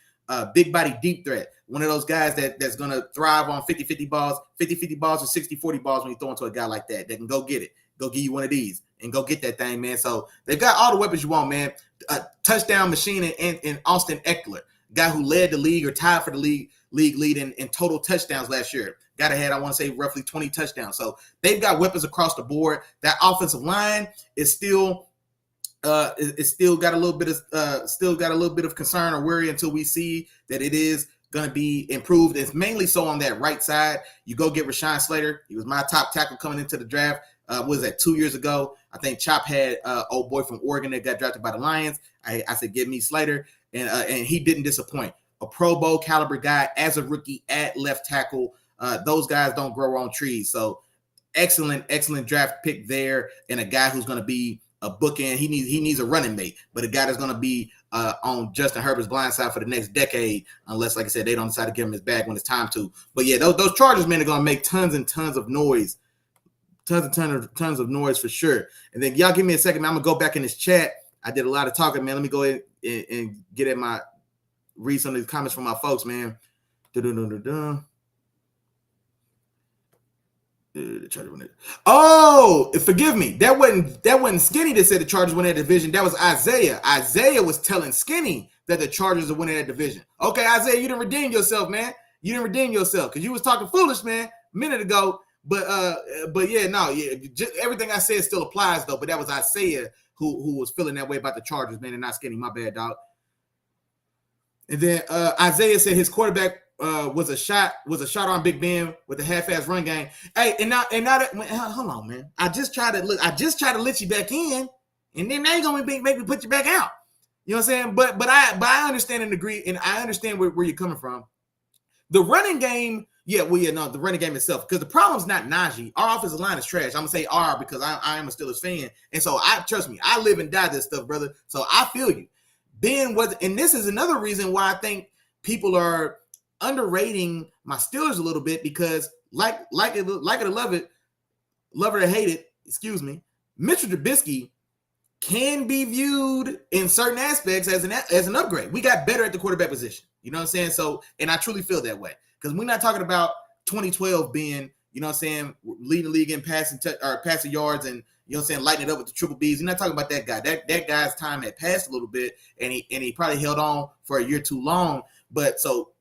deep threat. one of those guys that's going to thrive on 50-50 balls, 50-50 balls or 60-40 balls when you throw into a guy like that can go get it, go give you one of these and go get that thing, man. So they've got all the weapons you want, man. A touchdown machine in Austin Eckler, guy who led the league or tied for the league lead in total touchdowns last year. Got ahead, I want to say roughly 20 touchdowns. So they've got weapons across the board. That offensive line is still it's still got a little bit of concern or worry until we see that it is going to be improved. It's mainly so on that right side. You go get Rashaan Slater. He was my top tackle coming into the draft. Was that 2 years ago? I think Chop had old boy from Oregon that got drafted by the Lions. I said, give me Slater, and he didn't disappoint. A Pro Bowl caliber guy as a rookie at left tackle. Those guys don't grow on trees. So excellent draft pick there, and a guy who's going to be a bookend. He needs a running mate, but a guy that's going to be on Justin Herbert's blind side for the next decade, unless, like I said, they don't decide to give him his bag when it's time to. But yeah, those Chargers, man, are going to make tons and tons of noise. Tons of noise for sure. And then y'all give me a second, man. I'm going to go back in this chat. I did a lot of talking, man. Let me go ahead and get at read some of these comments from my folks, man. Oh, forgive me. That wasn't Skinny that said the Chargers win that division. That was Isaiah. Isaiah was telling Skinny that the Chargers are winning that division. Okay, Isaiah, you didn't redeem yourself, man. You didn't redeem yourself because you was talking foolish, man, a minute ago. But yeah, no, yeah, just everything I said still applies though. But that was Isaiah who was feeling that way about the Chargers, man, and not Skinny. My bad, dog. And then Isaiah said his quarterback was a shot on Big Ben with a half-ass run game. Hey, and now that hold on, man. I just tried to let you back in, and then now you're gonna make me put you back out. You know what I'm saying? But I understand and agree, and I understand where you're coming from. The running game, the running game itself, because the problem's not Najee. Our offensive line is trash. I'm gonna say R because I am a Steelers fan, and so trust me, I live and die this stuff, brother. So I feel you. Ben was, and this is another reason why I think people are underrating my Steelers a little bit, because like it or love it or hate it, Mitchell Trubisky can be viewed in certain aspects as an upgrade. We got better at the quarterback position. You know what I'm saying? So, and I truly feel that way, because we're not talking about 2012 being, you know what I'm saying, leading the league in passing yards and, you know what I'm saying, lighting it up with the triple Bs. You're not talking about that guy. That guy's time had passed a little bit, and he probably held on for a year too long. But so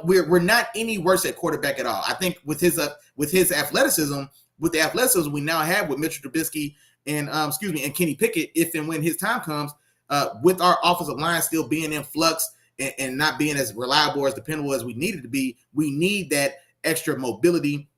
we're not any worse at quarterback at all. I think with his athleticism, with the athleticism we now have with Mitchell Trubisky and Kenny Pickett, if and when his time comes, with our offensive line still being in flux and not being as reliable or as dependable as we needed to be, we need that extra mobility.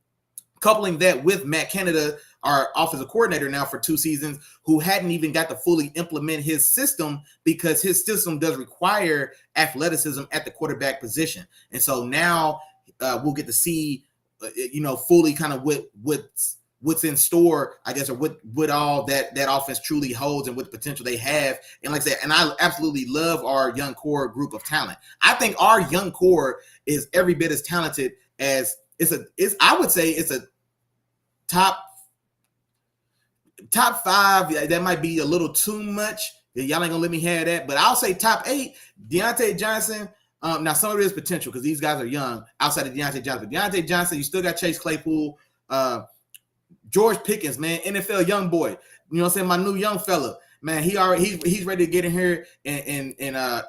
Coupling that with Matt Canada, our offensive coordinator now for 2 seasons, who hadn't even got to fully implement his system, because his system does require athleticism at the quarterback position. And so now we'll get to see, fully kind of what's in store, I guess, or what all that offense truly holds and what potential they have. And like I said, and I absolutely love our young core group of talent. I think our young core is every bit as talented as I would say it's a top 5. That might be a little too much. Y'all ain't gonna let me have that, but I'll say top 8. Deontay Johnson. Now some of it is potential because these guys are young outside of Deontay Johnson. Deontay Johnson, you still got Chase Claypool, George Pickens, man, NFL young boy. You know what I'm saying? My new young fella, man. He's ready to get in here and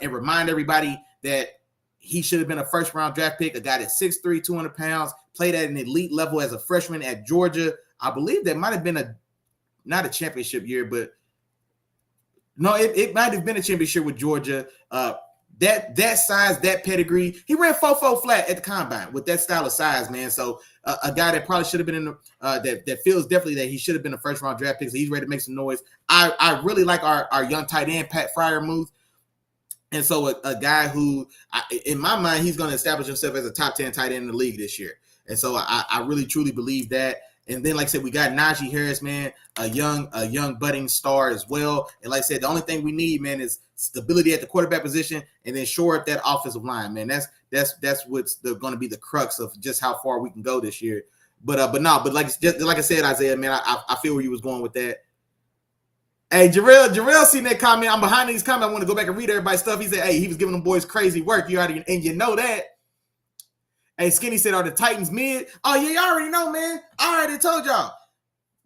remind everybody that he should have been a first-round draft pick. A guy that's 6'3", 200 pounds, played at an elite level as a freshman at Georgia. I believe that might have been not a championship year, but no, it might have been a championship with Georgia. That size, that pedigree, he ran 4.4 flat at the combine with that style of size, man. So a guy that probably should have been in that feels definitely that he should have been a first-round draft pick. So he's ready to make some noise. I really like our young tight end, Pat Freiermuth. And so a guy who, in my mind, he's going to establish himself as a top 10 tight end in the league this year. And so I really, truly believe that. And then, like I said, we got Najee Harris, man, a young budding star as well. And like I said, the only thing we need, man, is stability at the quarterback position and then shore up that offensive line, man. That's what's going to be the crux of just how far we can go this year. But like I said, Isaiah, man, I feel where you was going with that. Hey, Jarrell seen that comment. I'm behind these comments. I want to go back and read everybody's stuff. He said, hey, he was giving them boys crazy work. You already, and you know that. Hey, Skinny said, are the Titans mid? Oh, yeah, y'all already know, man. I already told y'all.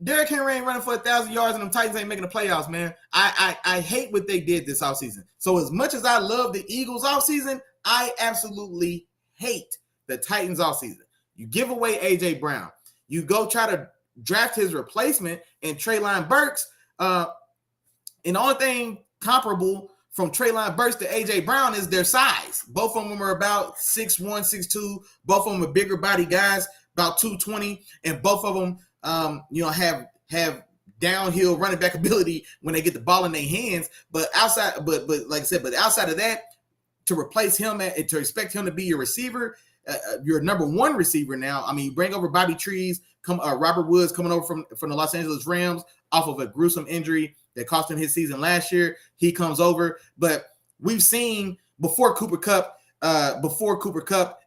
Derrick Henry ain't running for 1,000 yards and them Titans ain't making the playoffs, man. I hate what they did this offseason. So as much as I love the Eagles offseason, I absolutely hate the Titans offseason. You give away A.J. Brown. You go try to draft his replacement in Treylon Burks. And the only thing comparable from Treylon Burks to A.J. Brown is their size. Both of them are about 6'1", 6'2". Both of them are bigger body guys, about 220. And both of them have downhill running back ability when they get the ball in their hands. But outside, but like I said, but outside of that, to replace him and to expect him to be your receiver, your number one receiver now. I mean, you bring over Bobby Trees, Robert Woods coming over from the Los Angeles Rams off of a gruesome injury that cost him his season last year. He comes over, but we've seen before Cooper Kupp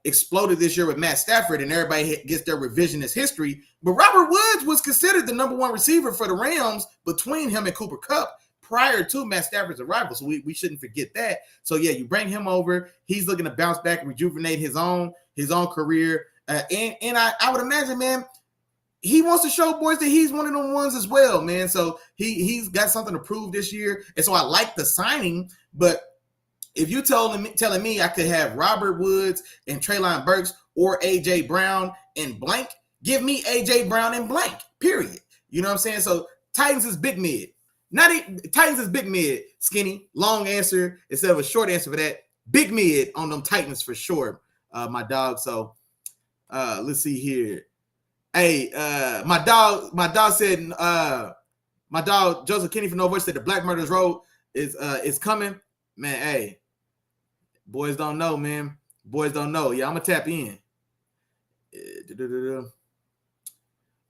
exploded this year with Matt Stafford, and everybody gets their revisionist history. But Robert Woods was considered the number one receiver for the Rams between him and Cooper Kupp prior to Matt Stafford's arrival. So we shouldn't forget that. So yeah, you bring him over. He's looking to bounce back and rejuvenate his own career. And I would imagine, man, he wants to show boys that he's one of them ones as well, man. So he's got something to prove this year. And so I like the signing, but if you telling me I could have Robert Woods and Treylon Burks or A.J. Brown and blank, give me A.J. Brown and blank, period. You know what I'm saying? So Titans is big mid. Titans is big mid, Skinny. Long answer instead of a short answer for that. Big mid on them Titans for sure, my dog. So let's see here. Hey, my dog said, my dog Joseph Kenny from Nova said the Black Murderers Road is coming. Man, hey, boys don't know, man. Boys don't know. Yeah, I'm gonna tap in.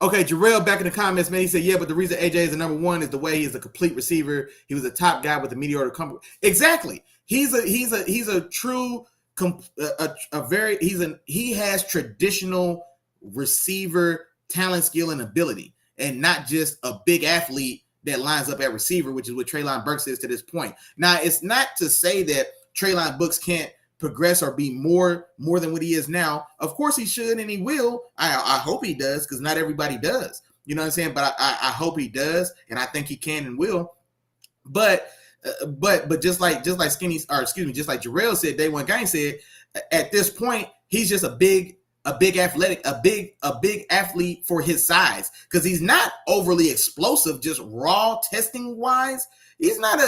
Okay, Jarrell back in the comments, man. He said, yeah, but the reason AJ is the number one is the way he's a complete receiver. He was a top guy with a mediocre company. Exactly. He has traditional receiver talent, skill, and ability, and not just a big athlete that lines up at receiver, which is what Treylon Burks is to this point. Now, it's not to say that Treylon Burks can't progress or be more than what he is now. Of course he should, and he will. I hope he does, because not everybody does. You know what I'm saying? But I hope he does, and I think he can and will. But just like Skinny, or excuse me, just like Jarrell said, Day One Gang said, at this point, he's just a big athlete for his size, because he's not overly explosive, just raw testing wise. He's not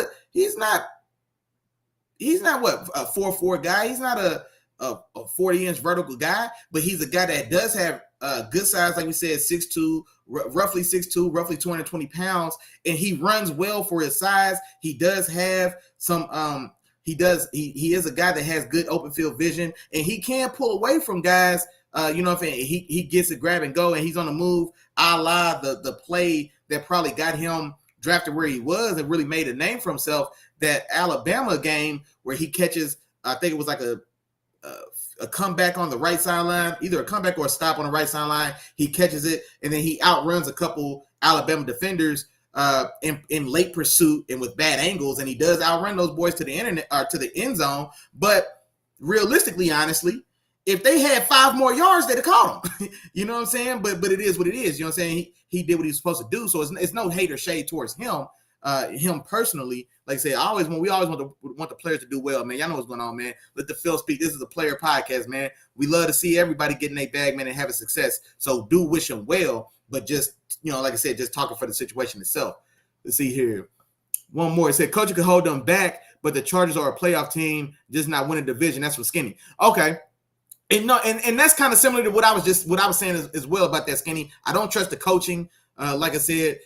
what, a 4'4" guy. He's not a 40-inch vertical guy, but he's a guy that does have good size, like we said, 6'2", roughly 6'2", roughly 220 pounds, and he runs well for his size. He does have some he is a guy that has good open field vision, and he can pull away from guys. You know what I'm saying? He gets a grab and go, and he's on the move, a la the play that probably got him drafted where he was and really made a name for himself. That Alabama game where he catches, I think it was like a comeback on the right sideline, either a comeback or a stop on the right sideline. He catches it, and then he outruns a couple Alabama defenders in late pursuit and with bad angles, and he does outrun those boys to the end zone. But realistically, honestly, if they had 5 more yards, they'd have caught him. You know what I'm saying? But it is what it is. You know what I'm saying? He did what he was supposed to do. So it's no hate or shade towards him personally. Like I said, we always want the players to do well, man. Y'all know what's going on, man. Let the Phil speak. This is a player podcast, man. We love to see everybody getting their bag, man, and having success. So do wish them well, but just, like I said, just talking for the situation itself. Let's see here. One more. It said, Coach, you can hold them back, but the Chargers are a playoff team, just not win a division. That's for Skinny. Okay. And that's kind of similar to what I was saying as well about that, Skinny. I don't trust the coaching. Like I said,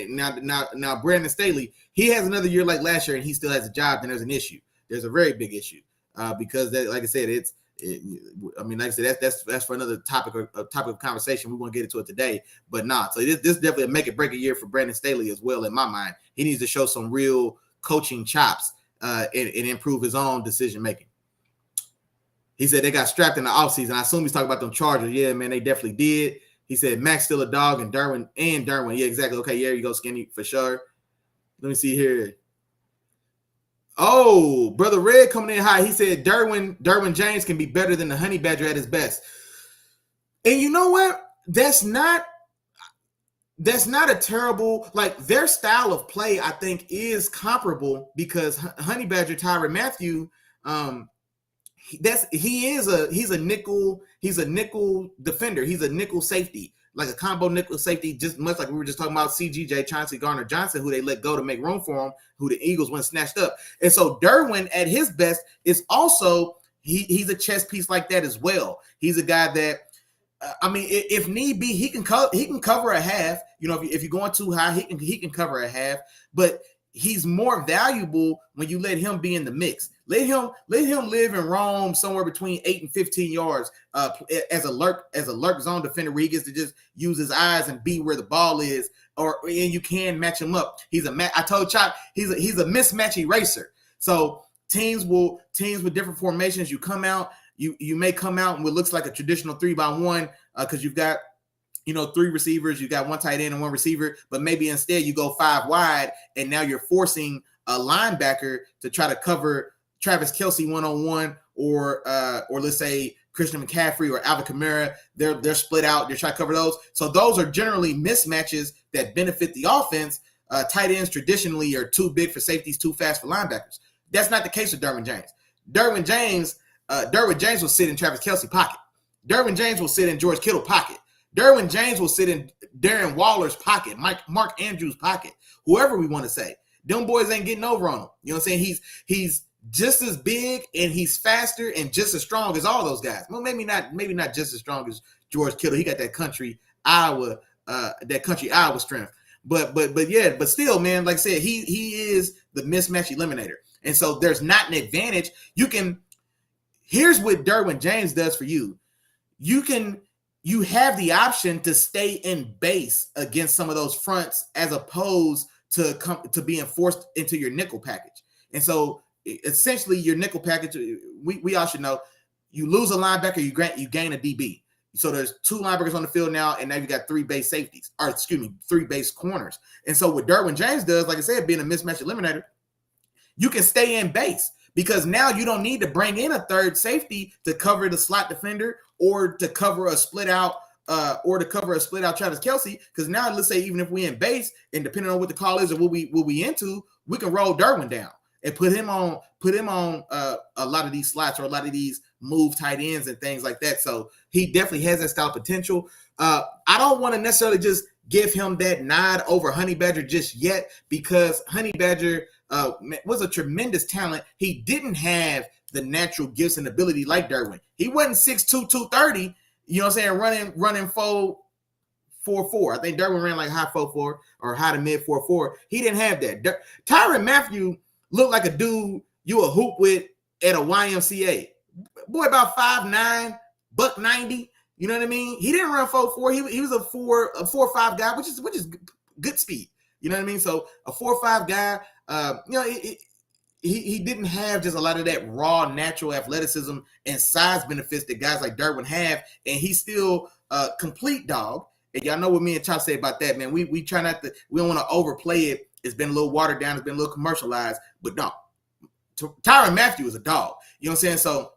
now Brandon Staley, he has another year like last year, and he still has a job. Then there's an issue. There's a very big issue because that, like I said, that's for another topic of conversation. We won't get into it today, but so this is definitely a make it break a year for Brandon Staley as well. In my mind, he needs to show some real coaching chops and improve his own decision making. He said they got strapped in the offseason. I assume he's talking about them Chargers. Yeah, man, they definitely did. He said Max still a dog and Derwin. Yeah, exactly. Okay, yeah, you go, Skinny, for sure. Let me see here. Oh, Brother Red coming in high. He said Derwin James can be better than the Honey Badger at his best. And you know what? That's not a terrible, like, their style of play, I think, is comparable because Honey Badger, Tyrann Mathieu, he's a nickel defender. He's a nickel safety, like a combo nickel safety, just much like we were just talking about CGJ, Chauncey Gardner-Johnson, who they let go to make room for him, who the Eagles went snatched up. And so Derwin at his best is also, he's a chess piece like that as well. He's a guy that, I mean, if need be, he can cover a half. You know, if you're going too high, he can cover a half. But he's more valuable when you let him be in the mix. Let him live and roam somewhere between 8 and 15 yards as a lurk zone defender, where he gets to just use his eyes and be where the ball is, and you can match him up. I told Chop he's a mismatch eraser. So teams with different formations, you come out. You may come out in what looks like a traditional 3-by-1 because you've got, 3 receivers, you got 1 tight end and 1 receiver, but maybe instead you go 5 wide, and now you're forcing a linebacker to try to cover Travis Kelce 1-on-1, or let's say Christian McCaffrey or Alvin Kamara. They're split out. You're trying to cover those. So those are generally mismatches that benefit the offense. Tight ends traditionally are too big for safeties, too fast for linebackers. That's not the case with Derwin James. Derwin James will sit in Travis Kelce pocket. Derwin James will sit in George Kittle pocket. Derwin James will sit in Darren Waller's pocket, Mark Andrews' pocket, whoever we want to say. Them boys ain't getting over on him. You know what I'm saying? He's just as big and he's faster and just as strong as all those guys. Well, maybe not just as strong as George Kittle. He got that country Iowa strength. But still, man, like I said, he is the mismatch eliminator. And so there's not an advantage. Here's what Derwin James does for you. You have the option to stay in base against some of those fronts as opposed to being forced into your nickel package. And so essentially your nickel package, we all should know, you lose a linebacker, you gain a DB. So there's 2 linebackers on the field now, and now you got 3 base safeties, 3 base corners. And so what Derwin James does, like I said, being a mismatch eliminator, you can stay in base. Because now you don't need to bring in a 3rd safety to cover the slot defender or to cover a split out Travis Kelce. Because now, let's say even if we in base, and depending on what the call is or what we into, we can roll Derwin down and put him on a lot of these slots or a lot of these move tight ends and things like that. So he definitely has that style potential. I don't want to necessarily just give him that nod over Honey Badger just yet, because Honey Badger was a tremendous talent. He didn't have the natural gifts and ability like Derwin. He wasn't 6'2", 230, you know what I'm saying, running 4.44. I think Derwin ran like high 4.4 or high to mid 4.4. He didn't have that. Tyrann Mathieu looked like a dude you would hoop with at a YMCA. Boy, about 5'9", $190. You know what I mean? He didn't run 4.4. He was a 4.5 guy, which is good speed. You know what I mean? So a 4.5 guy. He didn't have just a lot of that raw natural athleticism and size benefits that guys like Derwin have, and he's still a complete dog. And y'all know what me and Chop say about that, man. We try not to, we don't want to overplay it. It's been a little watered down. It's been a little commercialized, but no. Tyrann Mathieu is a dog. You know what I'm saying? So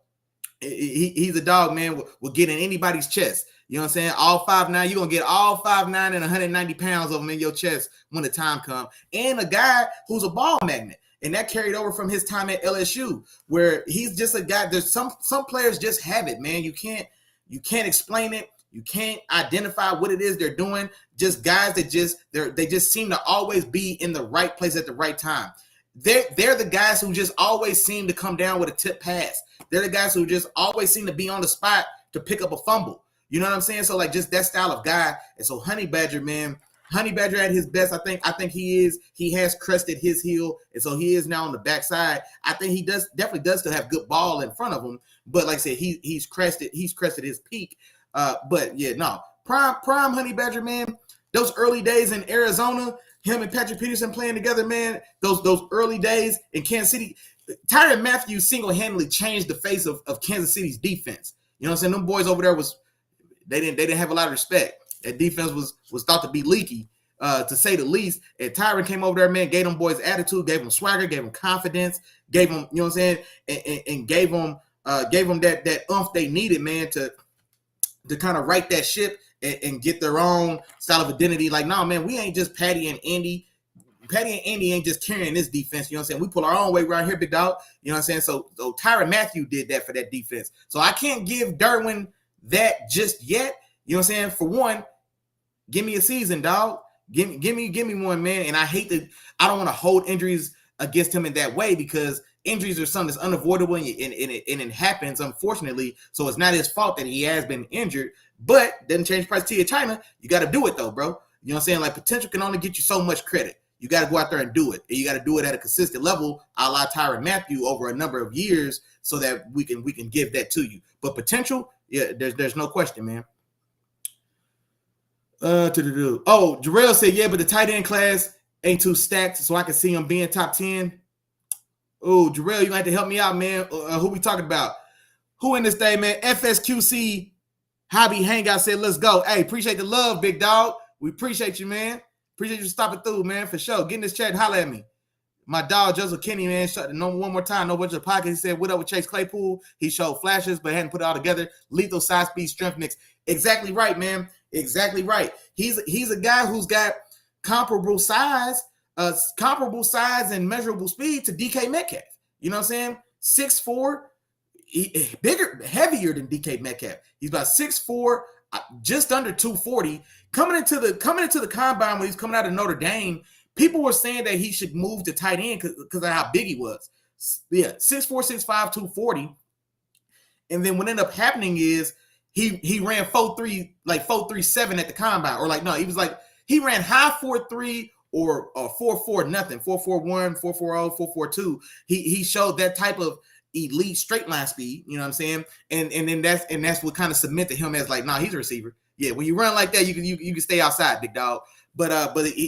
he's a dog, man. Will get in anybody's chest. You know what I'm saying? All 5'9", you're going to get all 5'9" and 190 pounds of them in your chest when the time comes. And a guy who's a ball magnet. And that carried over from his time at LSU, where he's just a guy. There's some players just have it, man. You can't explain it. You can't identify what it is they're doing. Just guys that they just seem to always be in the right place at the right time. They're the guys who just always seem to come down with a tip pass. They're the guys who just always seem to be on the spot to pick up a fumble. You know what I'm saying? So like just that style of guy. And so Honey Badger, man, Honey Badger at his best, I think he has crested his heel, and so he is now on the backside. I think he definitely does still have good ball in front of him, but like I said, he's crested his peak. But yeah, no, prime Honey Badger, man. Those early days in Arizona, him and Patrick Peterson playing together, man. Those early days in Kansas City, Tyrann Mathieu single-handedly changed the face of Kansas City's defense. You know what I'm saying? Them boys over there they didn't have a lot of respect. That defense was thought to be leaky. to say the least. And Tyron came over there, man, gave them boys attitude, gave them swagger, gave them confidence, gave them, you know what I'm saying, and gave them that oomph they needed, man, to kind of right that ship and get their own style of identity. Like, no, man, we ain't just Patty and Andy. Patty and Andy ain't just carrying this defense, you know what I'm saying? We pull our own weight around here, big dog. You know what I'm saying? So Tyrann Mathieu did that for that defense. So I can't give Derwin that just yet. You know what I'm saying? For one, give me a season, dog. Give me one, man. And I don't want to hold injuries against him in that way, because injuries are something that's unavoidable and it happens, unfortunately. So it's not his fault that he has been injured, but doesn't change price to China. You got to do it though, bro. You know what I'm saying? Like, potential can only get you so much credit. You got to go out there and do it. And you got to do it at a consistent level, a la Tyrann Mathieu, over a number of years, so that we can give that to you. But potential, yeah, there's no question, man. Oh, Jarrell said, yeah, but the tight end class ain't too stacked, so I can see him being top 10. Oh, Jarrell, you gonna have to help me out, man. Who we talking about? Who in this thing, man? FSQC Hobby Hangout said, let's go. Hey, appreciate the love, big dog. We appreciate you, man. Appreciate you stopping through, man, for sure. Get in this chat and holler at me. My dog, Joseph Kenny, man, one more time. No bunch of pocket. He said, what up with Chase Claypool? He showed flashes, but hadn't put it all together. Lethal size, speed, strength mix. Exactly right, man. Exactly right. He's a guy who's got comparable size and measurable speed to DK Metcalf. You know what I'm saying? 6'4", bigger, heavier than DK Metcalf. He's about 6'4", just under 240. Coming into the combine when he's coming out of Notre Dame, people were saying that he should move to tight end because of how big he was. Yeah, 6'4", 6'5", 240. And then what ended up happening is he ran 4.3, like 4.37 at the combine, or like, no, he ran high 4.3 or 4.4 nothing, 4.41, 4.40, 4.42. He showed that type of elite straight line speed, you know what I'm saying? And then that's what kind of cemented him as like, nah, he's a receiver. Yeah, when you run like that, you can stay outside, big dog. But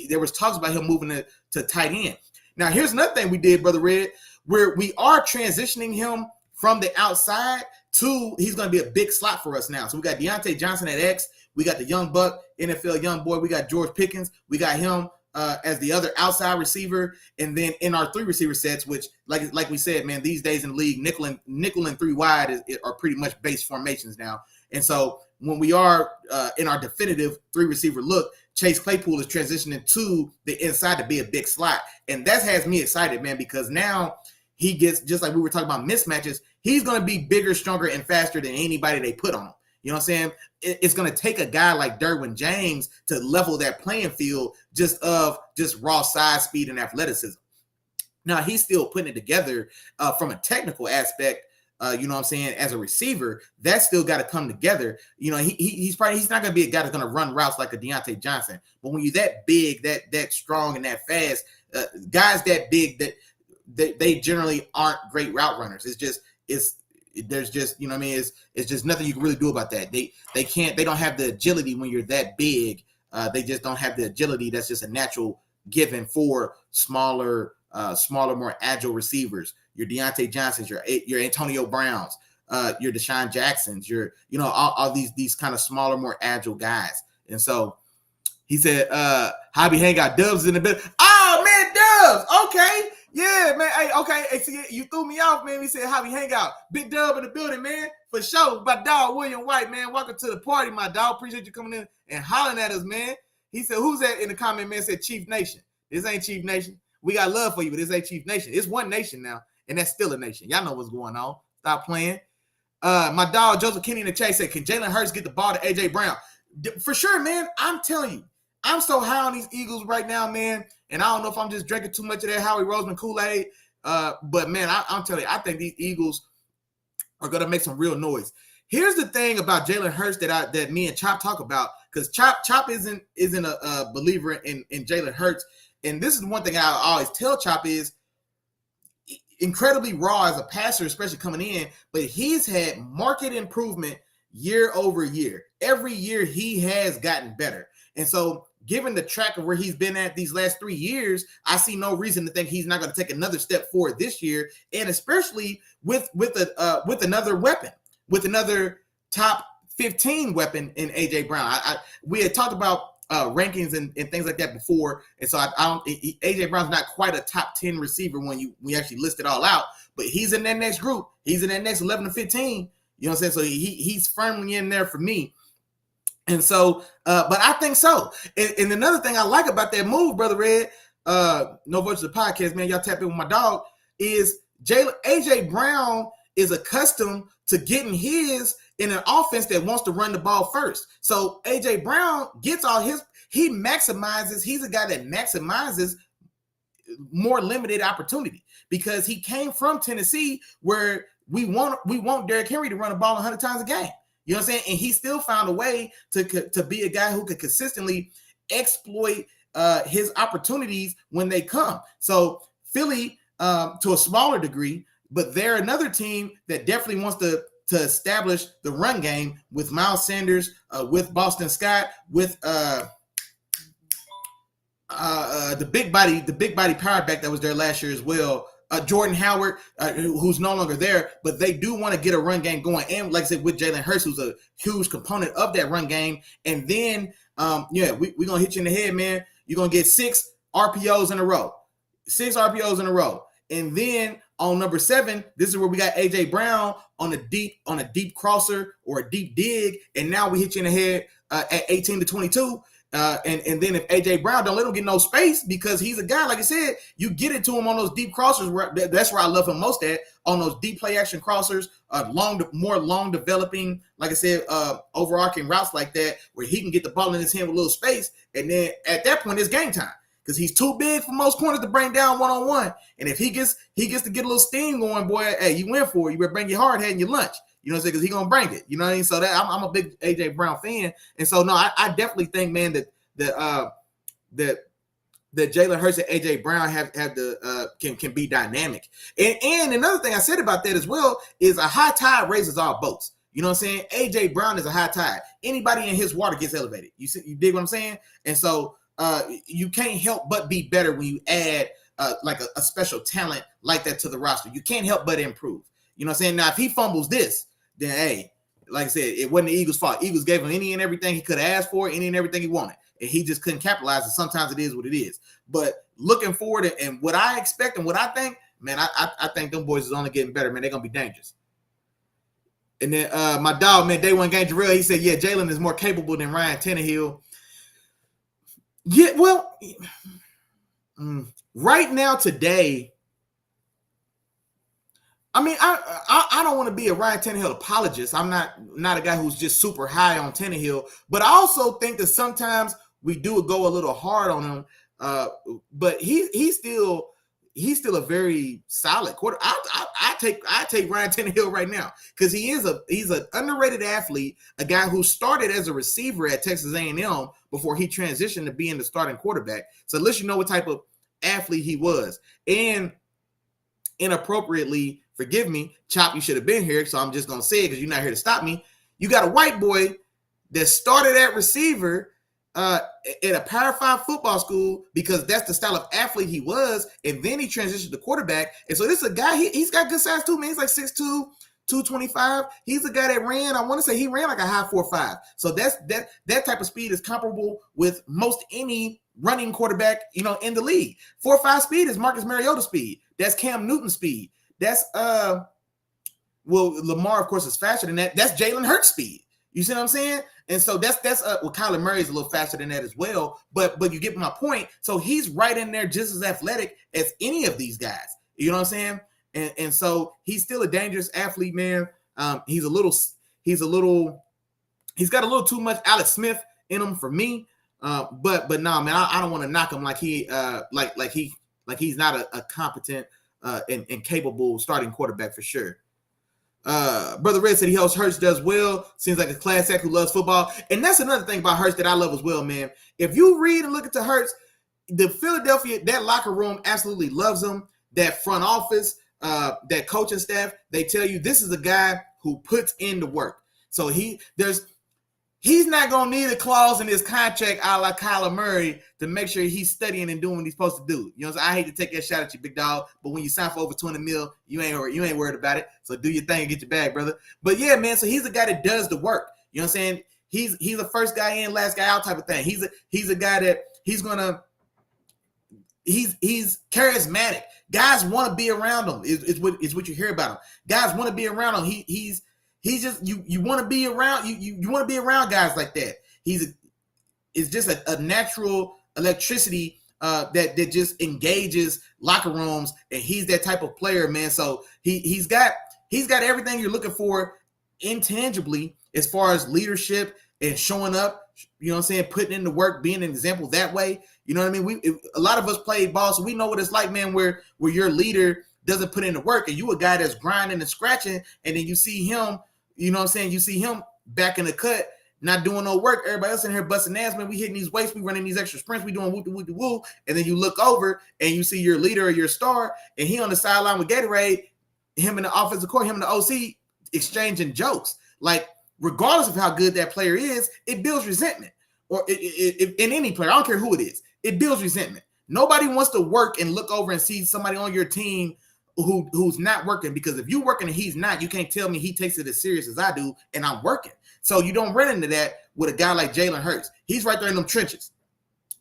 there was talks about him moving to tight end. Now, here's another thing we did, Brother Red, where we are transitioning him from the outside to, he's going to be a big slot for us now. So we got Deontay Johnson at X. We got the young buck, NFL young boy. We got George Pickens. We got him as the other outside receiver. And then in our 3 receiver sets, which like we said, man, these days in the league, nickel and 3 wide are pretty much base formations now. And so when we are in our definitive 3 receiver look, Chase Claypool is transitioning to the inside to be a big slot. And that has me excited, man, because now he gets, just like we were talking about mismatches, he's going to be bigger, stronger, and faster than anybody they put on him. You know what I'm saying? It's going to take a guy like Derwin James to level that playing field just raw size, speed, and athleticism. Now, he's still putting it together from a technical aspect. You know what I'm saying? As a receiver, that's still got to come together. You know, he's not going to be a guy that's going to run routes like a Deontay Johnson. But when you're that big, that strong, and that fast, guys that big, that they generally aren't great route runners. There's just, you know what I mean? It's just nothing you can really do about that. They don't have the agility when you're that big. They just don't have the agility. That's just a natural given for smaller, more agile receivers. Your Deontay Johnsons, your Antonio Browns, your Deshaun Jacksons, all these kind of smaller, more agile guys. And so he said, Hobby Hangout, Dubs in the bit. Oh man, Dubs. Okay. Yeah, man. Hey, okay. Hey, see, you threw me off, man. He said, Hobby Hangout. Big Dub in the building, man. For sure. My dog, William White, man. Welcome to the party, my dog. Appreciate you coming in and hollering at us, man. He said, who's that in the comment, man? Said Chief Nation. This ain't Chief Nation. We got love for you, but this ain't Chief Nation. It's one nation now, and that's still a nation. Y'all know what's going on. Stop playing. My dog, Joseph Kenny in the chat said, can Jalen Hurts get the ball to A.J. Brown? For sure, man. I'm telling you. I'm so high on these Eagles right now, man. And I don't know if I'm just drinking too much of that Howie Roseman Kool-Aid. But, man, I'm telling you, I think these Eagles are going to make some real noise. Here's the thing about Jalen Hurts that me and Chop talk about, because Chop isn't a believer in Jalen Hurts. And this is one thing I always tell Chop is incredibly raw as a passer, especially coming in. But he's had market improvement year over year. Every year he has gotten better. And so given the track of where he's been at these last 3 years, I see no reason to think he's not going to take another step forward this year, and especially with another weapon, with another top 15 weapon in A.J. Brown. We had talked about rankings and things like that before, and so I don't. AJ Brown's not quite a top 10 receiver when we actually list it all out, but he's in that next group. He's in that next 11 to 15. You know what I'm saying? So he's firmly in there for me. And so, but I think so. And another thing I like about that move, Brother Red, no voice of the podcast, man, y'all tap in with my dog, is AJ Brown is accustomed to getting his in an offense that wants to run the ball first. So AJ Brown gets all he maximizes, he's a guy that maximizes more limited opportunity because he came from Tennessee where we want Derrick Henry to run the ball 100 times a game. You know what I'm saying? And he still found a way to be a guy who could consistently exploit his opportunities when they come. So Philly, to a smaller degree, but they're another team that definitely wants to establish the run game with Miles Sanders, with Boston Scott, with the big body power back that was there last year as well. Jordan Howard, who's no longer there, but they do want to get a run game going. And like I said, with Jalen Hurts, who's a huge component of that run game. And then, we're going to hit you in the head, man. You're going to get 6 RPOs in a row. 6 RPOs in a row. And then on number 7, this is where we got AJ Brown on a deep crosser or a deep dig. And now we hit you in the head at 18 to 22. And then if AJ Brown, don't let him get no space because he's a guy, like I said, you get it to him on those deep crossers. That's where I love him most at, on those deep play action crossers, more long developing, like I said, overarching routes like that, where he can get the ball in his hand with a little space. And then at that point, it's game time because he's too big for most corners to bring down one-on-one. And if he gets to get a little steam going, boy, hey, you win for it. You better bring your hard head and your lunch. You know what I'm saying? Because he's going to bring it. You know what I mean? So that I'm a big A.J. Brown fan. And so, no, I definitely think, man, that Jalen Hurts and A.J. Brown have the can be dynamic. And another thing I said about that as well is a high tide raises all boats. You know what I'm saying? A.J. Brown is a high tide. Anybody in his water gets elevated. You dig what I'm saying? And so you can't help but be better when you add like a special talent like that to the roster. You can't help but improve. You know what I'm saying? Now, if he fumbles this, then, hey, like I said, it wasn't the Eagles' fault. Eagles gave him any and everything he could have asked for, any and everything he wanted. And he just couldn't capitalize. And sometimes it is what it is. But looking forward and what I expect and what I think, man, I think them boys is only getting better, man. They're going to be dangerous. And then my dog, man, Day One Game Jarrell, he said, yeah, Jalen is more capable than Ryan Tannehill. Yeah, well, right now, today, I mean, I don't want to be a Ryan Tannehill apologist. I'm not a guy who's just super high on Tannehill, but I also think that sometimes we do go a little hard on him. But he's still a very solid quarter. I take Ryan Tannehill right now because he's an underrated athlete, a guy who started as a receiver at Texas A&M before he transitioned to being the starting quarterback. So at least you know what type of athlete he was. And inappropriately, forgive me, Chop, you should have been here, so I'm just going to say it because you're not here to stop me. You got a white boy that started at receiver at a Power 5 football school because that's the style of athlete he was, and then he transitioned to quarterback. And so this is a guy, he's got good size too, man. He's like 6'2", 225. He's a guy that ran, I want to say he ran like a high 4.5. So that type of speed is comparable with most any running quarterback, in the league. 4.5 speed is Marcus Mariota speed. That's Cam Newton speed. That's Lamar, of course, is faster than that. That's Jalen Hurts speed. You see what I'm saying? And so that's Kyler Murray is a little faster than that as well. But you get my point. So he's right in there just as athletic as any of these guys. You know what I'm saying? And so he's still a dangerous athlete, man. He's got a little too much Alex Smith in him for me. But no, man, I don't want to knock him like he's not a competent and capable starting quarterback for sure. Brother Red said he hopes Hurts does well. Seems like a class act who loves football. And that's another thing about Hurts that I love as well, man. If you read and look into Hurts, the Philadelphia, that locker room absolutely loves him. That front office, that coaching staff, they tell you this is a guy who puts in the work. So he's not going to need a clause in his contract a la Kyler Murray to make sure he's studying and doing what he's supposed to do. You know what I'm saying? I hate to take that shot at you, big dog, but when you sign for over $20 million, you ain't worried about it. So do your thing and get your bag, brother. But yeah, man, so he's a guy that does the work. You know what I'm saying? a first guy in, last guy out type of thing. He's a guy that he's charismatic. Guys want to be around him. Is what you hear about him. Guys want to be around him. He's just you want to be around you want to be around guys like that. It's just a natural electricity that just engages locker rooms, and he's that type of player, man. So he's got everything you're looking for intangibly as far as leadership and showing up, you know what I'm saying, putting in the work, being an example that way. You know what I mean? A lot of us played ball, so we know what it's like, man, where your leader doesn't put in the work, and you a guy that's grinding and scratching, and then you see him, you know what I'm saying, you see him back in the cut, not doing no work. Everybody else in here busting ass, man. We hitting these weights, we running these extra sprints, we doing woo, and then you look over and you see your leader or your star, and he on the sideline with Gatorade, him in the offensive court, him in the OC, exchanging jokes. Like, regardless of how good that player is, it builds resentment. Or in any player, I don't care who it is, it builds resentment. Nobody wants to work and look over and see somebody on your team who's not working, because if you're working and he's not, you can't tell me he takes it as serious as I do and I'm working. So you don't run into that with a guy like Jalen Hurts. He's right there in them trenches.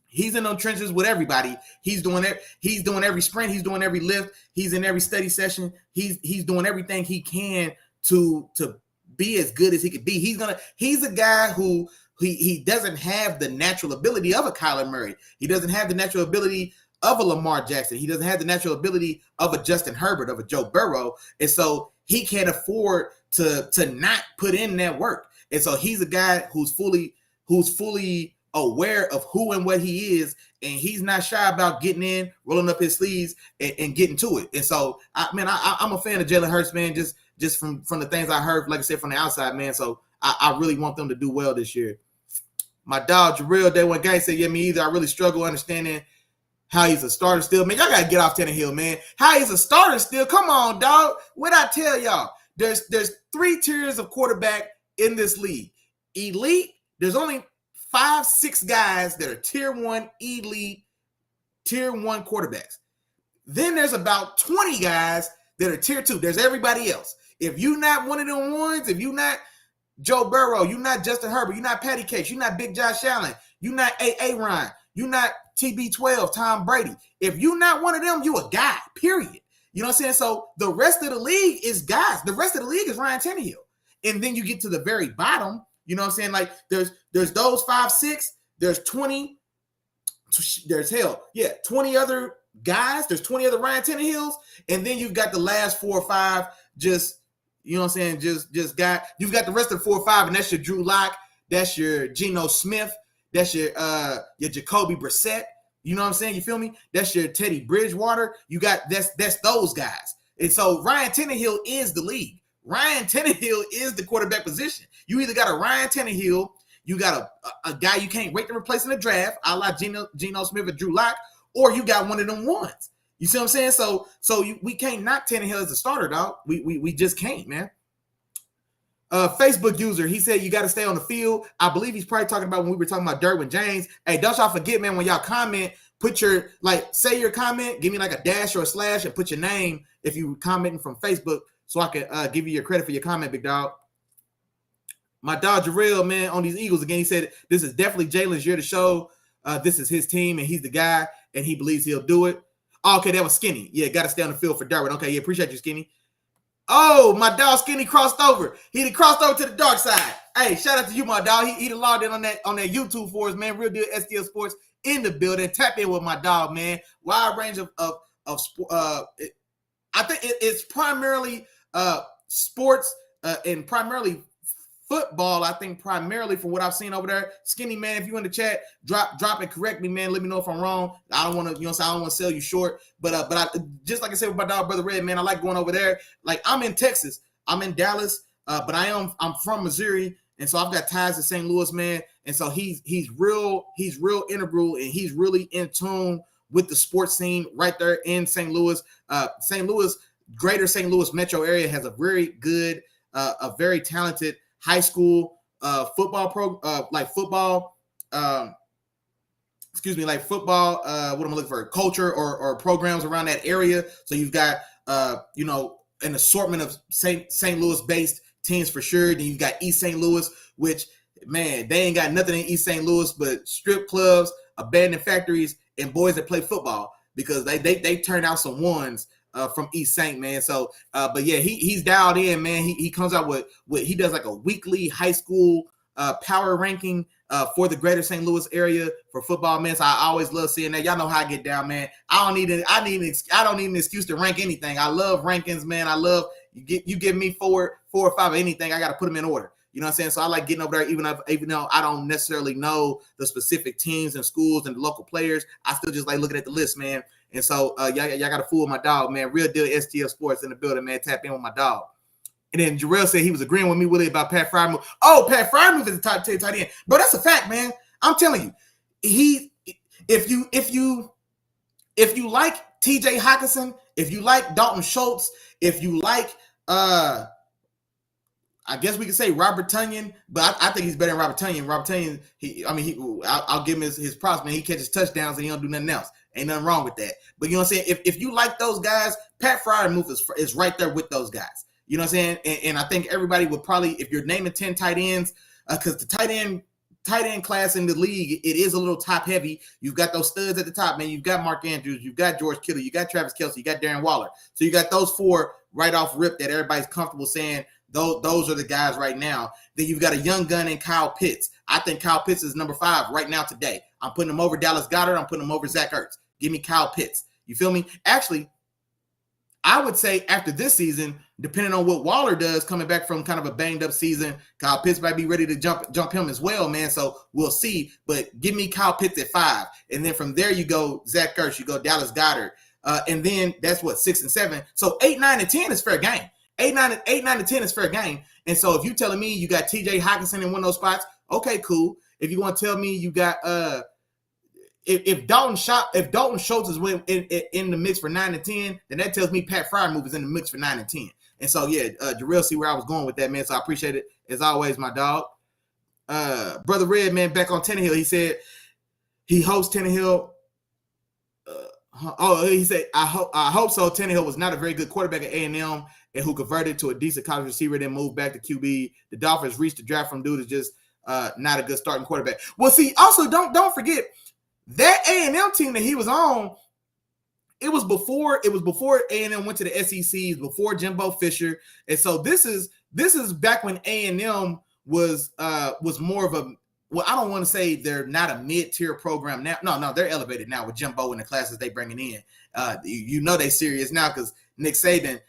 He's in them trenches with everybody. He's doing it. He's doing every sprint. He's doing every lift. He's in every study session. He's doing everything he can to be as good as he could be. He's a guy who he doesn't have the natural ability of a Kyler Murray. He doesn't have the natural ability of a Lamar Jackson. He doesn't have the natural ability of a Justin Herbert, of a Joe Burrow. And so he can't afford to not put in that work. And so he's a guy who's fully aware of who and what he is, and he's not shy about getting in, rolling up his sleeves, and getting to it. And so, I'm a fan of Jalen Hurts, man, just from the things I heard, like I said, from the outside, man. So I really want them to do well this year. My dog, Jarrell, Day One Gang said, yeah, me either. I really struggle understanding how he's a starter still. Man, y'all got to get off Tannehill, man. How he's a starter still? Come on, dog. What'd I tell y'all? There's 3 tiers of quarterback in this league. Elite, there's only 5-6 guys that are tier 1 elite, tier 1 quarterbacks. Then there's about 20 guys that are tier 2. There's everybody else. If you're not one of them ones, if you're not Joe Burrow, you're not Justin Herbert, you're not Patty Cakes, you're not Big Josh Allen, you're not Aaron, you're not TB12, Tom Brady. If you're not one of them, you a guy, period. You know what I'm saying? So the rest of the league is guys. The rest of the league is Ryan Tannehill. And then you get to the very bottom, you know what I'm saying? Like there's those 5-6, there's 20, there's 20 other guys, there's 20 other Ryan Tannehills, and then you've got the last 4 or 5 just, you know what I'm saying, just you've got the rest of the 4 or 5, and that's your Drew Lock, that's your Geno Smith, that's your Jacoby Brissett, you know what I'm saying? You feel me? That's your Teddy Bridgewater. You got that's those guys. And so Ryan Tannehill is the league. Ryan Tannehill is the quarterback position. You either got a Ryan Tannehill, you got a guy you can't wait to replace in the draft, a la Geno Smith or Drew Lock, or you got one of them ones. You see what I'm saying? So we can't knock Tannehill as a starter, dog. We just can't, man. Facebook user, he said you got to stay on the field. I believe he's probably talking about when we were talking about Derwin James. Hey, don't y'all forget, man, when y'all comment, put your, say your comment, give me like a dash or a slash and put your name if you commenting from Facebook so I can give you your credit for your comment, big dog. My dog Jarrell, man, on these Eagles again, he said this is definitely Jalen's year to show this is his team and he's the guy and he believes he'll do it. Oh, okay, that was Skinny. Yeah, got to stay on the field for Derwin. Okay, yeah, appreciate you, Skinny. Oh, my dog Skinny crossed over. He crossed over to the dark side. Hey, shout out to you, my dog. He logged in on that YouTube for us, man. Real deal STL Sports in the building. Tap in with my dog, man. Wide range of I think it's primarily sports and primarily football. I think primarily from what I've seen over there. Skinny, man, if you in the chat, drop and correct me, man. Let me know if I'm wrong. I don't want to, I don't want to sell you short. But I just like I said with my dog, Brother Red, man, I like going over there. Like I'm in Texas, I'm in Dallas, but I'm from Missouri, and so I've got ties to St. Louis, man. And so he's real integral, and he's really in tune with the sports scene right there in St. Louis. St. Louis, greater St. Louis metro area has a very good, a very talented high school football football. What am I looking for? Culture or programs around that area. So you've got an assortment of St. Louis based teams for sure. Then you've got East St. Louis, which man, they ain't got nothing in East St. Louis but strip clubs, abandoned factories, and boys that play football because they turn out some ones from East St. man. So, but yeah, he's dialed in, man. He comes out with he does like a weekly high school power ranking for the greater St. Louis area for football, man. So I always love seeing that. Y'all know how I get down, man. I don't need an excuse to rank anything. I love rankings, man. I love you give me four or five of anything. I got to put them in order. You know what I'm saying? So I like getting over there, even though I don't necessarily know the specific teams and schools and the local players. I still just like looking at the list, man. And so y'all got to fool with my dog, man. Real deal STL Sports in the building, man. Tap in with my dog. And then Jarrell said he was agreeing with me, Willie, about Pat Freiermuth. Oh, Pat Freiermuth is a top 10 tight end. But that's a fact, man. I'm telling you, if you like TJ Hockenson, if you like Dalton Schultz, if you like I guess we could say Robert Tonyan, but I think he's better than Robert Tonyan. Robert Tonyan, I'll give him his props, man. He catches touchdowns and he don't do nothing else. Ain't nothing wrong with that. But you know what I'm saying? If you like those guys, Pat Freiermuth is right there with those guys. You know what I'm saying? And I think everybody would probably, if you're naming 10 tight ends, because the tight end class in the league, it is a little top heavy. You've got those studs at the top, man. You've got Mark Andrews, you've got George Kittle, you got Travis Kelce, you got Darren Waller. So you got those four right off rip that everybody's comfortable saying those are the guys right now. Then you've got a young gun in Kyle Pitts. I think Kyle Pitts is number 5 right now today. I'm putting him over Dallas Goedert. I'm putting him over Zach Ertz. Give me Kyle Pitts. You feel me? Actually, I would say after this season, depending on what Waller does, coming back from kind of a banged up season, Kyle Pitts might be ready to jump him as well, man. So we'll see. But give me Kyle Pitts at 5. And then from there you go Zach Ertz, you go Dallas Goedert. And then that's what, 6 and 7. So 8, 9, and 10 is fair game. 8, 9, and 10 is fair game. And so if you're telling me you got TJ Hockenson in one of those spots, okay, cool. If you want to tell me you got if Dalton Schultz is in the mix for 9 and 10, then that tells me Pat Freiermuth is in the mix for 9 and 10. And so yeah, Jarrell see where I was going with that, man. So I appreciate it as always, my dog. Brother Red, man, back on Tannehill. He said he hopes Tannehill. He said I hope so. Tannehill was not a very good quarterback at A&M and who converted to a decent college receiver, then moved back to QB. The Dolphins reached the draft from dude is just not a good starting quarterback. Well, see, also don't forget that A&M team that he was on. It was before A&M went to the SEC, before Jimbo Fisher, and so this is back when A&M was more of a, well, I don't want to say they're not a mid-tier program now. No, they're elevated now with Jimbo and the classes they bringing in. You know they serious now because Nick Saban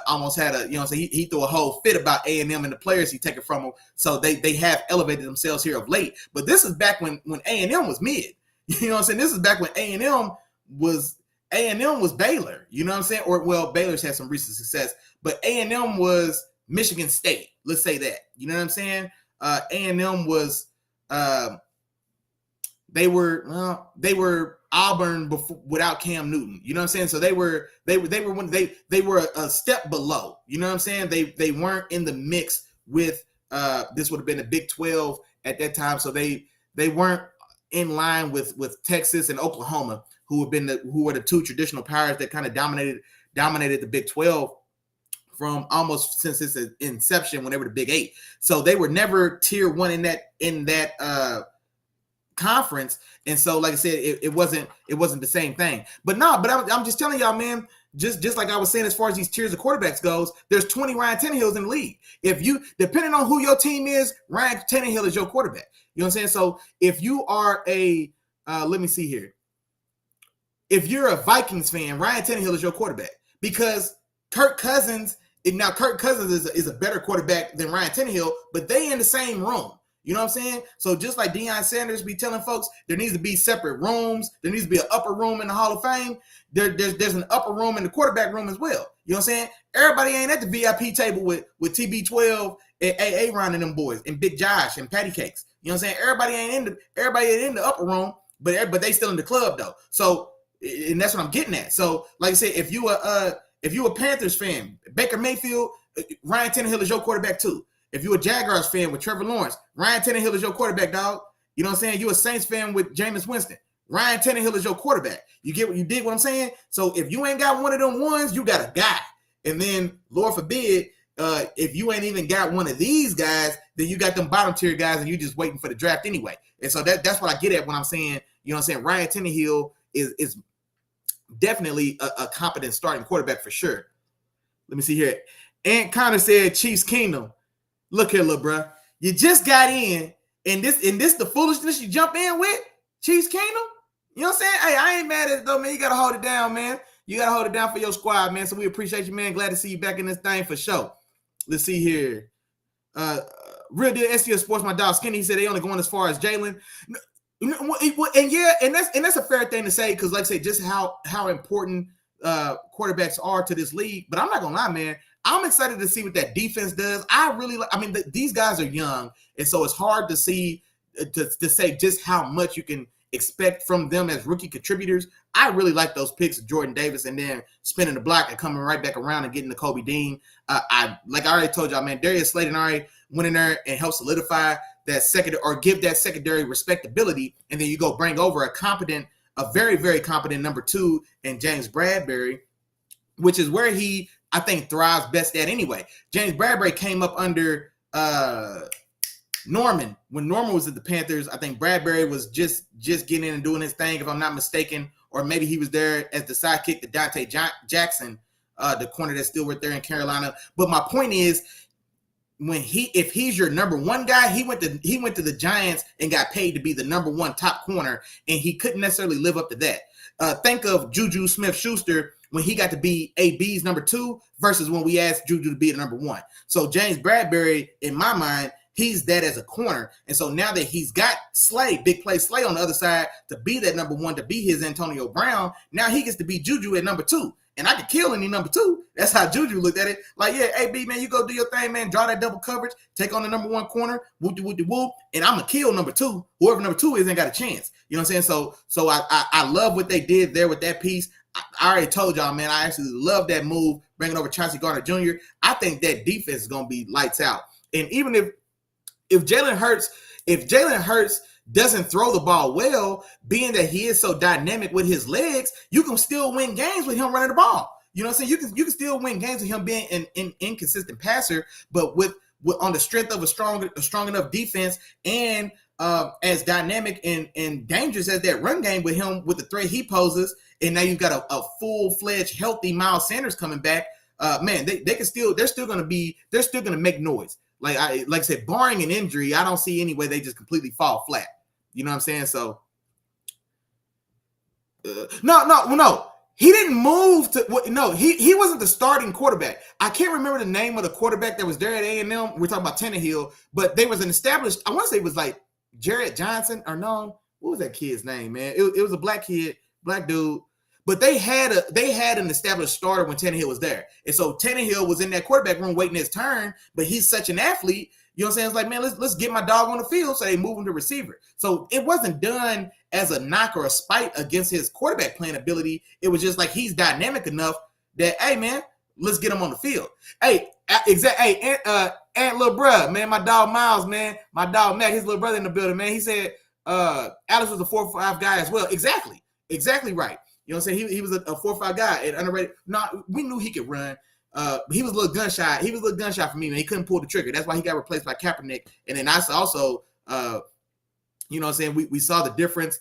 almost had he threw a whole fit about A&M and the players he taken from them. So they have elevated themselves here of late. But this is back when A&M was mid. You know what I'm saying? This is back when A&M was Baylor. You know what I'm saying? Or well, Baylor's had some recent success, but A&M was Michigan State. Let's say that. You know what I'm saying? A&M was they were Auburn before, without Cam Newton. You know what I'm saying? So they were a step below. You know what I'm saying? They weren't in the mix with this would have been the Big 12 at that time. So they weren't in line with Texas and Oklahoma, who were the two traditional powers that kind of dominated the Big 12 from almost since its inception when they were the Big 8. So they were never tier 1 in that conference. And so, like I said, it wasn't the same thing. But I'm just telling y'all, man, just like I was saying, as far as these tiers of quarterbacks goes, there's 20 Ryan Tannehills in the league. If you, depending on who your team is, Ryan Tannehill is your quarterback. You know what I'm saying? So if you are let me see here. If you're a Vikings fan, Ryan Tannehill is your quarterback because Kirk Cousins is a better quarterback than Ryan Tannehill, but they in the same room. You know what I'm saying? So just like Deion Sanders be telling folks, there needs to be separate rooms. There needs to be an upper room in the Hall of Fame. There's an upper room in the quarterback room as well. You know what I'm saying? Everybody ain't at the VIP table with TB12 and AA Ron and them boys and Big Josh and Patty Cakes. You know what I'm saying? Everybody ain't in the upper room, but they still in the club though. So, and that's what I'm getting at. So, like I said, if you a Panthers fan, Baker Mayfield, Ryan Tannehill is your quarterback too. If you're a Jaguars fan with Trevor Lawrence, Ryan Tannehill is your quarterback, dog. You know what I'm saying? You a Saints fan with Jameis Winston. Ryan Tannehill is your quarterback. You dig what I'm saying? So if you ain't got one of them ones, you got a guy. And then, Lord forbid, if you ain't even got one of these guys, then you got them bottom tier guys and you just waiting for the draft anyway. And so that's what I get at when I'm saying, you know what I'm saying, Ryan Tannehill is definitely a competent starting quarterback for sure. Let me see here. Ant Connor said Chiefs Kingdom. Look here, little bro. You just got in, and this the foolishness you jump in with? Chiefs Kingdom? You know what I'm saying? Hey, I ain't mad at it though, man. You gotta hold it down, man. You gotta hold it down for your squad, man. So we appreciate you, man. Glad to see you back in this thing for sure. Let's see here. Real deal STL Sports, my dog Skinny. He said they only going as far as Jalen. And yeah, and that's a fair thing to say, because like I say, just how important quarterbacks are to this league. But I'm not gonna lie, man. I'm excited to see what that defense does. These guys are young, and so it's hard to see to say just how much you can expect from them as rookie contributors. I really like those picks of Jordan Davis and then spinning the block and coming right back around and getting Nicolby Dean. I already told y'all, man, Darius Slay already went in there and helped solidify that secondary, or give that secondary respectability, and then you go bring over a very, very competent number 2 in James Bradbury, which is where he, I think, thrives best at anyway. James Bradbury came up under Norman. When Norman was at the Panthers, I think Bradbury was just getting in and doing his thing, if I'm not mistaken, or maybe he was there as the sidekick to Dante Jackson, the corner that's still right there in Carolina. But my point is, if he's your number 1 guy, he went to the Giants and got paid to be the number 1 top corner, and he couldn't necessarily live up to that. Think of Juju Smith-Schuster when he got to be AB's number 2 versus when we asked Juju to be the number 1. So James Bradbury, in my mind, he's that as a corner. And so now that he's got Slay, big play Slay on the other side to be that number 1, to be his Antonio Brown, now he gets to be Juju at number 2. And I could kill any number 2. That's how Juju looked at it. Like, yeah, AB, man, you go do your thing, man. Draw that double coverage. Take on the number 1 corner. Whoop-de-whoop-de-whoop. And I'm going to kill number 2. Whoever number 2 is ain't got a chance. You know what I'm saying? So I love what they did there with that piece. I already told y'all, man, I actually love that move, bringing over Chauncey Gardner Jr. I think that defense is going to be lights out. And even if Jalen Hurts doesn't throw the ball well, being that he is so dynamic with his legs, you can still win games with him running the ball. You know what I'm saying? You can still win games with him being an inconsistent passer, but with on the strength of a strong enough defense, and as dynamic and dangerous as that run game with him, with the threat he poses, and now you've got a full-fledged healthy Miles Sanders coming back. Man, they're still going to make noise. Like I said, barring an injury, I don't see any way they just completely fall flat. You know what I'm saying? So, no. He didn't move to. No, he wasn't the starting quarterback. I can't remember the name of the quarterback that was there at A&M. We're talking about Tannehill, but there was an established. I want to say it was like Jarrett Johnson, or no, what was that kid's name, man? It was a black kid, black dude. But they had an established starter when Tannehill was there. And so Tannehill was in that quarterback room waiting his turn, but he's such an athlete. You know what I'm saying? It's like, man, let's get my dog on the field. So they move him to receiver. So it wasn't done as a knock or a spite against his quarterback playing ability. It was just like, he's dynamic enough that, hey, man, let's get him on the field. Hey, Hey, Aunt little bruh, man, my dog Miles, man, my dog Mac, his little brother in the building, man. He said Alex was a 4-5 guy as well. Exactly right. You know what I'm saying? He was a 4-5 guy and underrated. No, we knew he could run. He was a little gun shy. He was a little gun shy for me, man. He couldn't pull the trigger. That's why he got replaced by Kaepernick. And then I also, you know what I'm saying? We saw the difference.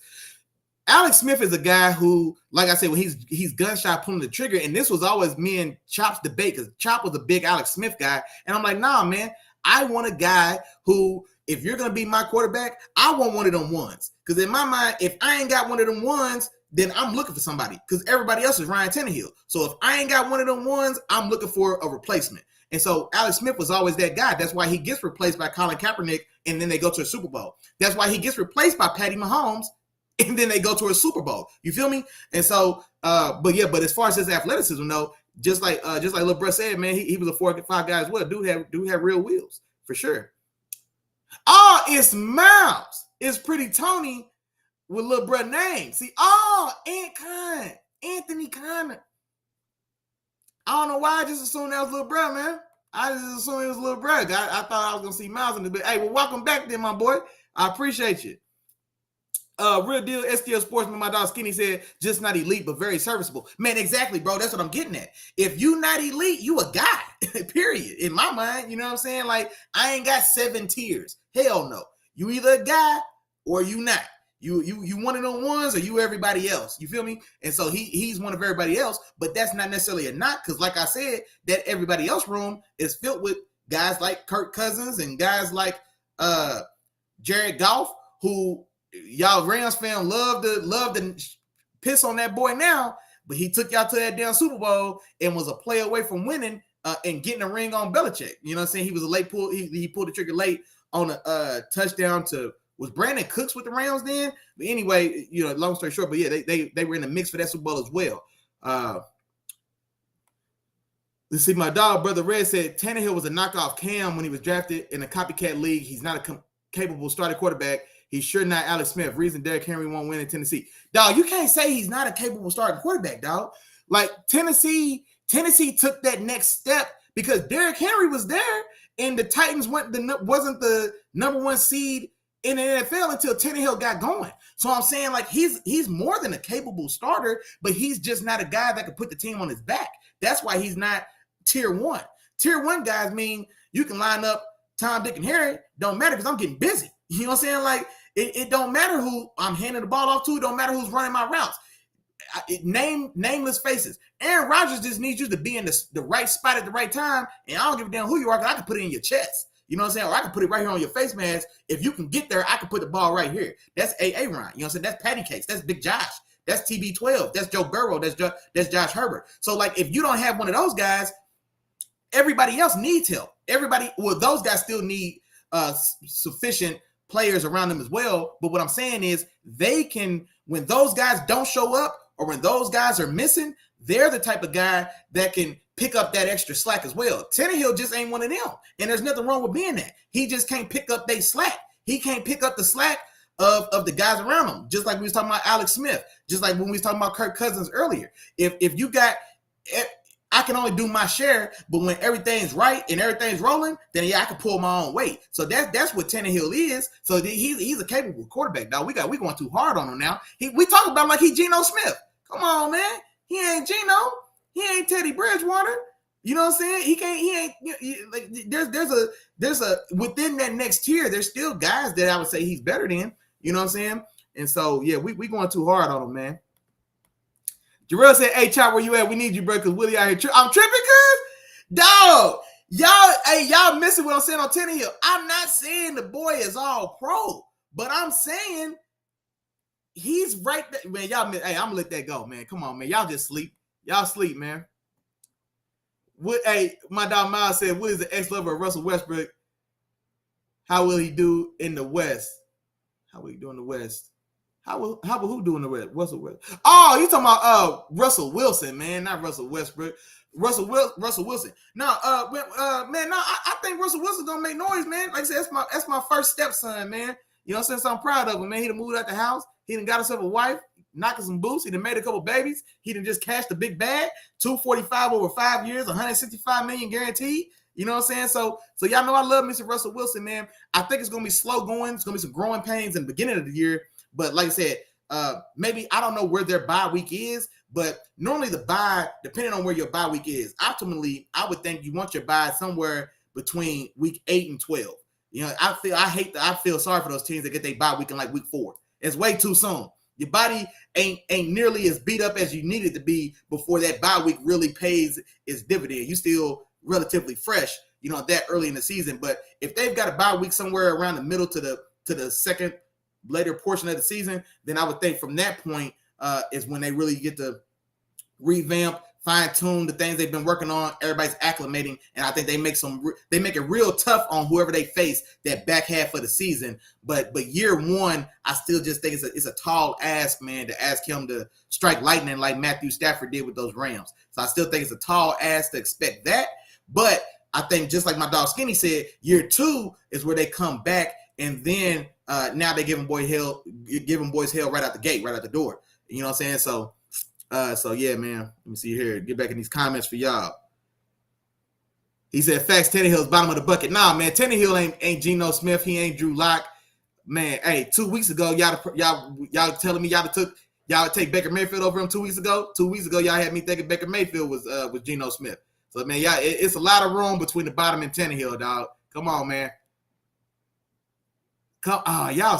Alex Smith is a guy who, like I said, when he's gun shy pulling the trigger, and this was always me and Chop's debate, because Chop was a big Alex Smith guy. And I'm like, nah, man, I want a guy who, if you're going to be my quarterback, I want one of them ones. Because in my mind, if I ain't got one of them ones, then I'm looking for somebody, because everybody else is Ryan Tannehill. So if I ain't got one of them ones, I'm looking for a replacement. And so Alex Smith was always that guy. That's why he gets replaced by Colin Kaepernick, and then they go to a Super Bowl. That's why he gets replaced by Patty Mahomes, and then they go to a Super Bowl. You feel me? And so, but as far as his athleticism, though, just like Lil Bruh said, man, he was a 4-5 guy as well. Dude have real wheels for sure. Oh, it's Miles. It's Pretty Tony with Lil Bruh name. See, Anthony Connor. I don't know why I just assumed that was Lil Bruh, man. I just assumed it was Lil Bruh. I thought I was gonna see Miles in the bit. Hey, well, welcome back then, my boy. I appreciate you. Real deal, STL Sportsman, my dog Skinny said, just not elite, but very serviceable. Man, exactly, bro. That's what I'm getting at. If you not elite, you a guy, period. In my mind, you know what I'm saying? Like, I ain't got 7 tiers. Hell no. You either a guy or you not. You one of them ones or you everybody else. You feel me? And so he's one of everybody else, but that's not necessarily a knock, because like I said, that everybody else room is filled with guys like Kirk Cousins and guys like Jared Goff, who y'all Rams fan love to piss on that boy now, but he took y'all to that damn Super Bowl and was a play away from winning and getting a ring on Belichick. You know what I'm saying? He was a late pull. He pulled the trigger late on a touchdown to, was Brandon Cooks with the Rams then? But anyway, you know, long story short, but yeah, they were in the mix for that Super Bowl as well. Let's see, my dog brother Red said Tannehill was a knockoff Cam when he was drafted in a copycat league. He's not a capable starting quarterback. He's sure not Alex Smith. Reason Derrick Henry won't win in Tennessee. Dog, you can't say he's not a capable starting quarterback, dog. Like Tennessee took that next step because Derrick Henry was there, and the Titans wasn't the number 1 seed in the NFL until Tannehill got going. So I'm saying, like, he's more than a capable starter, but he's just not a guy that could put the team on his back. That's why he's not tier 1. Tier 1 guys mean you can line up Tom, Dick, and Harry. Don't matter because I'm getting busy. You know what I'm saying? Like, it don't matter who I'm handing the ball off to. It don't matter who's running my routes. Nameless faces. Aaron Rodgers just needs you to be in the right spot at the right time, and I don't give a damn who you are, because I can put it in your chest. You know what I'm saying? Or I can put it right here on your face mask. If you can get there, I can put the ball right here. That's A.A. Ryan. You know what I'm saying? That's Patty Cakes. That's Big Josh. That's TB12. That's Joe Burrow. That's Josh Herbert. So, like, if you don't have one of those guys, everybody else needs help. Those guys still need sufficient players around them as well. But what I'm saying is, they can, when those guys don't show up or when those guys are missing, they're the type of guy that can pick up that extra slack as well. Tannehill just ain't one of them. And there's nothing wrong with being that. He just can't pick up their slack. He can't pick up the slack of the guys around him. Just like we was talking about Alex Smith. Just like when we was talking about Kirk Cousins earlier. If you got, I can only do my share, but when everything's right and everything's rolling, then yeah, I can pull my own weight. So that's what Tannehill is. So he's a capable quarterback, dog. We going too hard on him now. We talk about him like he's Geno Smith. Come on, man. He ain't Geno. He ain't Teddy Bridgewater. You know what I'm saying? He ain't like, there's a within that next tier, there's still guys that I would say he's better than. You know what I'm saying? And so yeah, we going too hard on him, man. Jarrell said, "Hey, Chop, where you at? We need you, bro, because Willie out here. I'm tripping, cuz? Dog, y'all missing what I'm saying on Tannehill. I'm not saying the boy is all pro, but I'm saying he's right there. Man, y'all, hey, I'm going to let that go, man. Come on, man. Y'all just sleep. Y'all sleep, man. Hey, my dog Miles said, what is the ex-lover of Russell Westbrook? How will he do in the West? How will he do in the West? How will who do in the West? Russell Westbrook. Oh, you talking about Russell Wilson, man, not Russell Westbrook. Russell Wilson. No, man, no, I think Russell Wilson's gonna make noise, man. Like I said, that's my first stepson, man. You know what I'm saying? So I'm proud of him, man. He done moved out the house. He done got himself a wife, knocking some boots. He done made a couple babies. He done just cashed a big bag, $245 over 5 years, $165 million guaranteed. You know what I'm saying? So y'all know I love Mr. Russell Wilson, man. I think it's gonna be slow going. It's gonna be some growing pains in the beginning of the year. But like I said, maybe I don't know where their bye week is, but normally the bye, depending on where your bye week is, optimally, I would think you want your bye somewhere between week 8 and 12. You know, I feel sorry for those teams that get their bye week in like week 4. It's way too soon. Your body ain't nearly as beat up as you need it to be before that bye week really pays its dividend. You still relatively fresh, you know, that early in the season. But if they've got a bye week somewhere around the middle to the second later portion of the season, then I would think from that point is when they really get to revamp, fine-tune the things they've been working on. Everybody's acclimating, and I think they make it real tough on whoever they face that back half of the season. But year one, I still just think it's a tall ask, man, to ask him to strike lightning like Matthew Stafford did with those Rams. So I still think it's a tall ask to expect that. But I think just like my dog Skinny said, year 2 is where they come back, and then now they giving boys hell right out the gate, right out the door. You know what I'm saying? So yeah, man. Let me see here. Get back in these comments for y'all. He said, facts, Tannehill's bottom of the bucket. Nah, man, Tannehill ain't Geno Smith. He ain't Drew Lock. man, hey, 2 weeks ago, y'all telling me y'all take Baker Mayfield over him 2 weeks ago. 2 weeks ago, y'all had me thinking Baker Mayfield was Geno Smith. So man, it's a lot of room between the bottom and Tannehill, dog. Come on, man. Y'all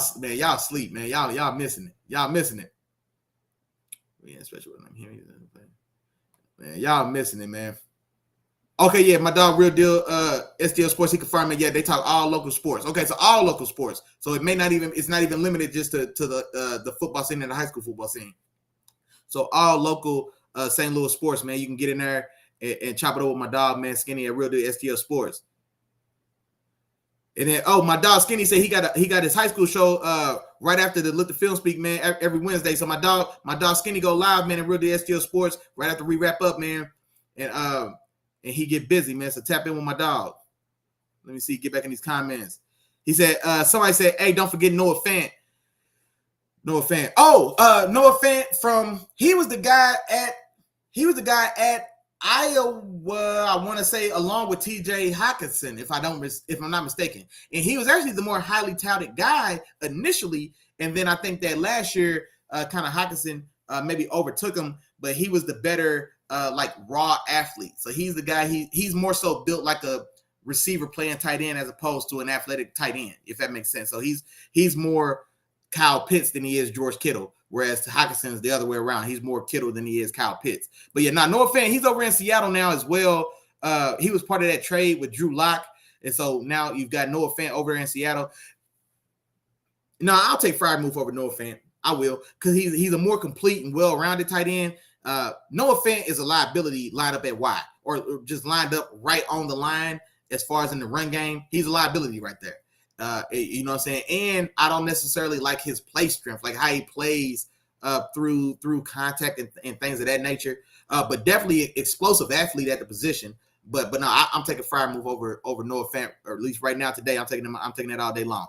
sleep, man. Y'all missing it. Y'all missing it. Yeah, especially when I'm hearing you. Man, y'all missing it, man. Okay, yeah, my dog Real Deal STL Sports, he confirmed it. Yeah, they talk all local sports. Okay, so all local sports. So it's not even limited just to the football scene and the high school football scene. So all local St. Louis sports, man. You can get in there and chop it over with my dog, man, Skinny at Real Deal STL Sports. And then, my dog Skinny said he got his high school show right after the Look the Film Speak, man, every Wednesday. So my dog Skinny go live, man, in Real Deal STL Sports right after we wrap up, man. And he get busy, man. So tap in with my dog. Let me see. Get back in these comments. He said, somebody said, hey, don't forget Noah Fant. Noah Fant. Noah Fant he was the guy at Iowa, I want to say, along with TJ Hockenson, if I'm not mistaken. And he was actually the more highly touted guy initially. And then I think that last year, kind of Hockenson maybe overtook him, but he was the better like raw athlete. So he's the guy, he's more so built like a receiver playing tight end as opposed to an athletic tight end, if that makes sense. So he's more Kyle Pitts than he is George Kittle, whereas Hockenson is the other way around. He's more Kittle than he is Kyle Pitts. But yeah, Noah Fant, he's over in Seattle now as well. He was part of that trade with Drew Lock, and so now you've got Noah Fant over in Seattle. No, I'll take Freiermuth over Noah Fant. I will, because he's a more complete and well-rounded tight end. Noah Fant is a liability lined up at wide, or just lined up right on the line as far as in the run game. He's a liability right there. You know what I'm saying? And I don't necessarily like his play strength, like how he plays through contact and things of that nature. But definitely explosive athlete at the position. But no, I'm taking Freiermuth over Noah Fant, or at least right now today. I'm taking that all day long.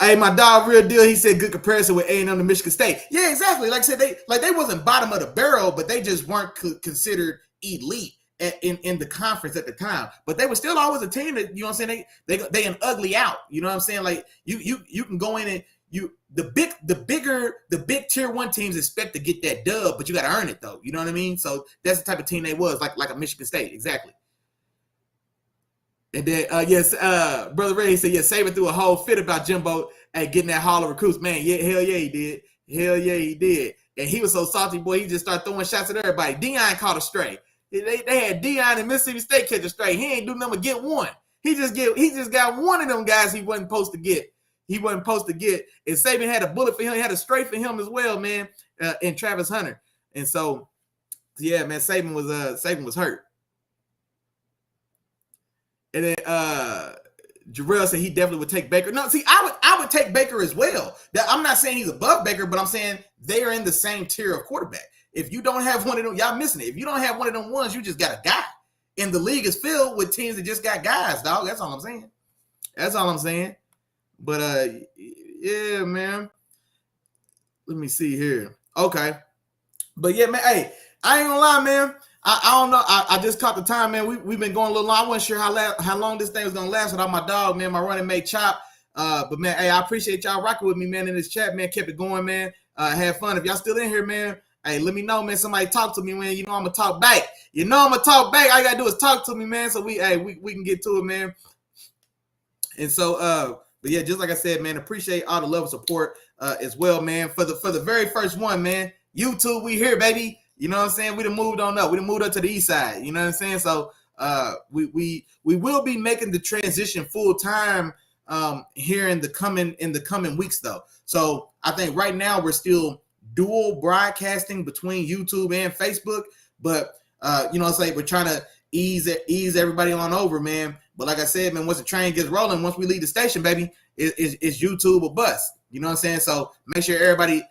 Hey, my dog Real Deal, he said good comparison with A&M to Michigan State. Yeah, exactly. Like I said, they wasn't bottom of the barrel, but they just weren't considered elite in the conference at the time. But they were still always a team that, you know what I'm saying, they an ugly out. You know what I'm saying? Like you can go in and the big tier 1 teams expect to get that dub, but you got to earn it though. You know what I mean? So that's the type of team they was, like a Michigan State, exactly. And then, Brother Ray said, Saban threw a whole fit about Jimbo getting that haul of recruits. Man, yeah, hell yeah, he did. Hell yeah, he did. And he was so salty, boy, he just started throwing shots at everybody. Deion caught a stray. They had Deion and Mississippi State catch a stray. He ain't do nothing but get one. He just got one of them guys he wasn't supposed to get. And Saban had a bullet for him. He had a stray for him as well, man, and Travis Hunter. And so, yeah, man, Saban was hurt. And then Jarrell said he definitely would take Baker. No, see, I would take Baker as well. I'm not saying he's above Baker, but I'm saying they are in the same tier of quarterback. If you don't have one of them, y'all missing it. If you don't have one of them ones, you just got a guy. And the league is filled with teams that just got guys, dog. That's all I'm saying. But yeah, man. Let me see here. Okay. But yeah, man, hey, I ain't gonna lie, man. I don't know. I just caught the time, man. We've been going a little long. I wasn't sure how long this thing was gonna last without my dog, man, my running mate Chop. But man, hey, I appreciate y'all rocking with me, man, in this chat, man. Kept it going, man. Have fun. If y'all still in here, man, hey, let me know, man. Somebody talk to me, man. You know I'm gonna talk back. All you gotta do is talk to me, man. So we can get to it, man. And so but yeah, just like I said, man, appreciate all the love and support as well, man. For the very first one, man. YouTube, we here, baby. You know what I'm saying? We done moved on up. We done moved up to the east side. You know what I'm saying? So we will be making the transition full time here in the coming weeks, though. So I think right now we're still dual broadcasting between YouTube and Facebook, but you know what I'm saying, we're trying to ease everybody on over, man. But like I said, man, once the train gets rolling, once we leave the station, baby, it's YouTube or bust. You know what I'm saying? So make sure everybody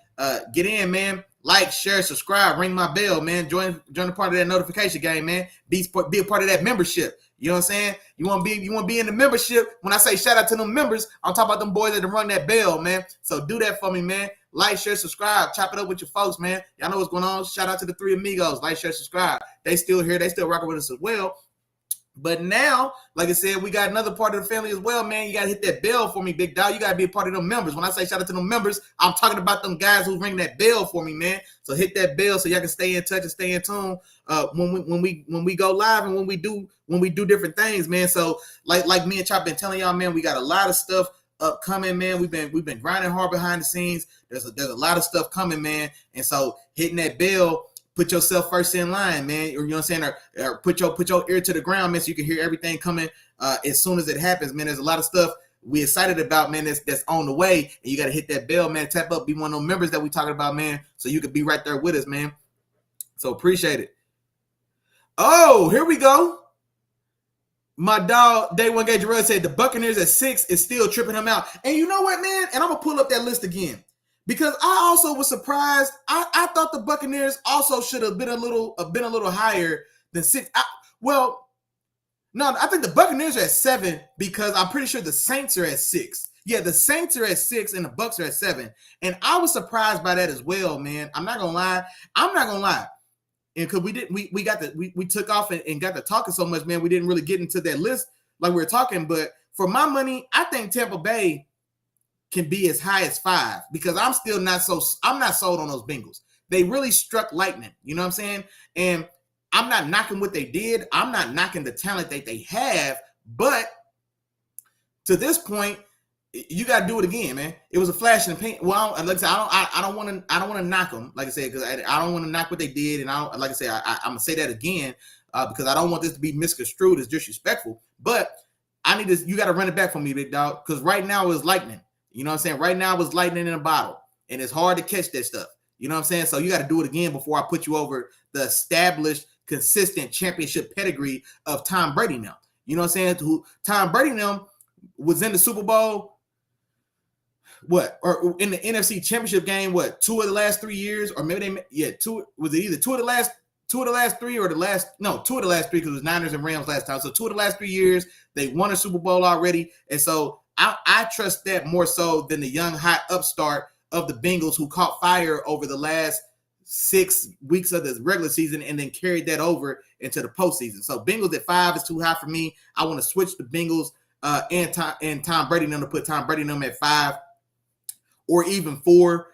get in, man. Like, share, subscribe, ring my bell, man. Join a part of that notification game, man. Be a part of that membership. You know what I'm saying? You want to be in the membership. When I say shout out to them members, I'm talking about them boys that run that bell, man. So do that for me, man. Like, share, subscribe. Chop it up with your folks, man. Y'all know what's going on. Shout out to the three amigos. Like, share, subscribe. They still here. They still rocking with us as well. But now, like I said, we got another part of the family as well, man. You got to hit that bell for me, big dog. You got to be a part of them members. When I say shout out to them members, I'm talking about them guys who ring that bell for me, man. So hit that bell so y'all can stay in touch and stay in tune when we go live and when we do different things, man. So like me and Chop been telling y'all, man, we got a lot of stuff upcoming, man. We've been grinding hard behind the scenes. There's a lot of stuff coming, man. And so hitting that bell, put yourself first in line, man. Or, you know what I'm saying? Or put your ear to the ground, man, so you can hear everything coming as soon as it happens, man. There's a lot of stuff we excited about, man, that's on the way. And you got to hit that bell, man. Tap up, be one of those members that we talking about, man, so you could be right there with us, man. So appreciate it. Oh, here we go. My dog, Day One Gage Jarrell said the Buccaneers at 6 is still tripping him out. And you know what, man? And I'm going to pull up that list again. Because I also was surprised. I thought the Buccaneers also should have been a little higher than 6. I think the Buccaneers are at 7 because I'm pretty sure the Saints are at 6. Yeah, the Saints are at 6 and the Bucs are at 7. And I was surprised by that as well, man. I'm not gonna lie. And because we took off and got to talking so much, man, we didn't really get into that list like we were talking. But for my money, I think Tampa Bay can be as high as 5 because I'm not sold on those Bengals. They really struck lightning. You know what I'm saying? And I'm not knocking what they did. I'm not knocking the talent that they have. But to this point, you got to do it again, man. It was a flash in the paint. Well, like I said, I don't want to knock them, like I said, because I don't want to knock what they did. And I'm gonna say that again because I don't want this to be misconstrued as disrespectful. But I need this. You got to run it back for me, big dog, because right now it's lightning. You know what I'm saying? Right now it's lightning in a bottle, and it's hard to catch that stuff. You know what I'm saying? So you got to do it again before I put you over the established, consistent championship pedigree of Tom Brady now. You know what I'm saying? Tom Brady now was in the Super Bowl, or in the NFC Championship game, 2 of the last 3 years, or maybe two. Was it either 2 of the last 3 or 2 of the last 3 because it was Niners and Rams last time. So 2 of the last 3 years, they won a Super Bowl already. And so I trust that more so than the young, hot upstart of the Bengals who caught fire over the last 6 weeks of the regular season and then carried that over into the postseason. So Bengals at 5 is too high for me. I want to switch the Bengals and Tom Brady to put Tom Brady at 5 or even 4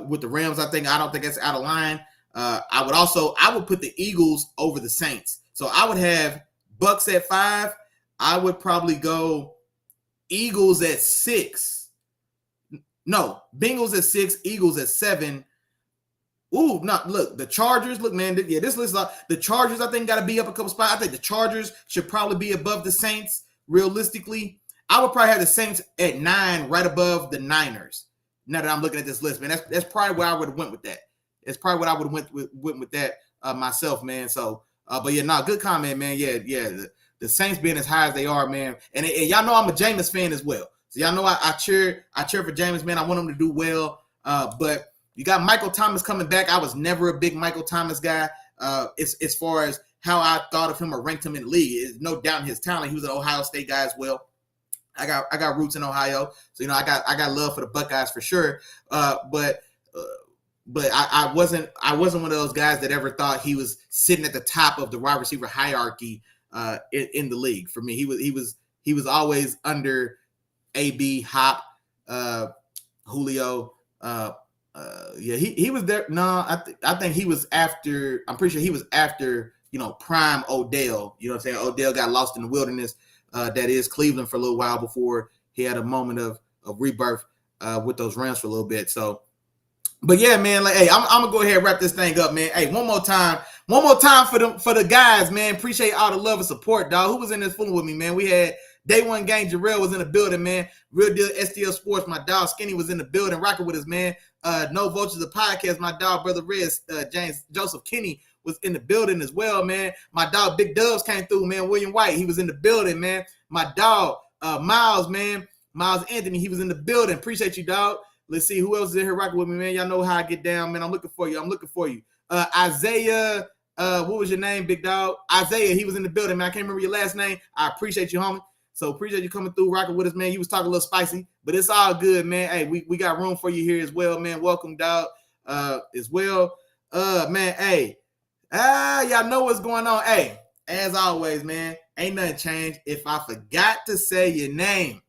with the Rams. I don't think that's out of line. I would put the Eagles over the Saints. So I would have Bucs at 5. I would probably go Eagles at 6. No, Bengals at 6, Eagles at 7. Ooh, look, the Chargers. Look, man, this list, the Chargers, I think, got to be up a couple spots. I think the Chargers should probably be above the Saints, realistically. I would probably have the Saints at 9, right above the Niners. Now that I'm looking at this list, man, that's probably where I would have went with that. It's probably what I would have went with that myself, man. So, but yeah, good comment, man. Yeah. The Saints being as high as they are, man. And y'all know I'm a Jameis fan as well. So y'all know I cheer for Jameis, man. I want him to do well. But you got Michael Thomas coming back. I was never a big Michael Thomas guy. As far as how I thought of him or ranked him in the league, there's no doubt in his talent. He was an Ohio State guy as well. I got roots in Ohio, so I got love for the Buckeyes for sure. But I wasn't one of those guys that ever thought he was sitting at the top of the wide receiver hierarchy in the league. For me, he was always under AB, Hop, Julio. He was there. No, I think he was after. I'm pretty sure he was after prime Odell. You know what I'm saying? Odell got lost in the wilderness. That is Cleveland for a little while before he had a moment of rebirth with those Rams for a little bit. So. But yeah, man, I'm gonna go ahead and wrap this thing up, man. Hey, one more time for the guys, man. Appreciate all the love and support, dog. Who was in this fooling with me, man? We had Day One Gang Jarrell was in the building, man. Real Deal STL Sports, my dog Skinny was in the building, rocking with us, man. No Vultures the podcast, my dog Brother Riz, James Joseph Kinney was in the building as well, man. My dog Big Dubs came through, man. William White, he was in the building, man. My dog Miles, man. Miles Anthony, he was in the building. Appreciate you, dog. Let's see who else is in here rocking with me, man. Y'all know how I get down, man. I'm looking for you. Isaiah, what was your name, big dog? Isaiah, he was in the building, man. I can't remember your last name. I appreciate you, homie. So appreciate you coming through, rocking with us, man. You was talking a little spicy, but it's all good, man. Hey, we got room for you here as well, man. Welcome, dog, as well. Man, hey. Y'all know what's going on. Hey, as always, man. Ain't nothing changed. If I forgot to say your name,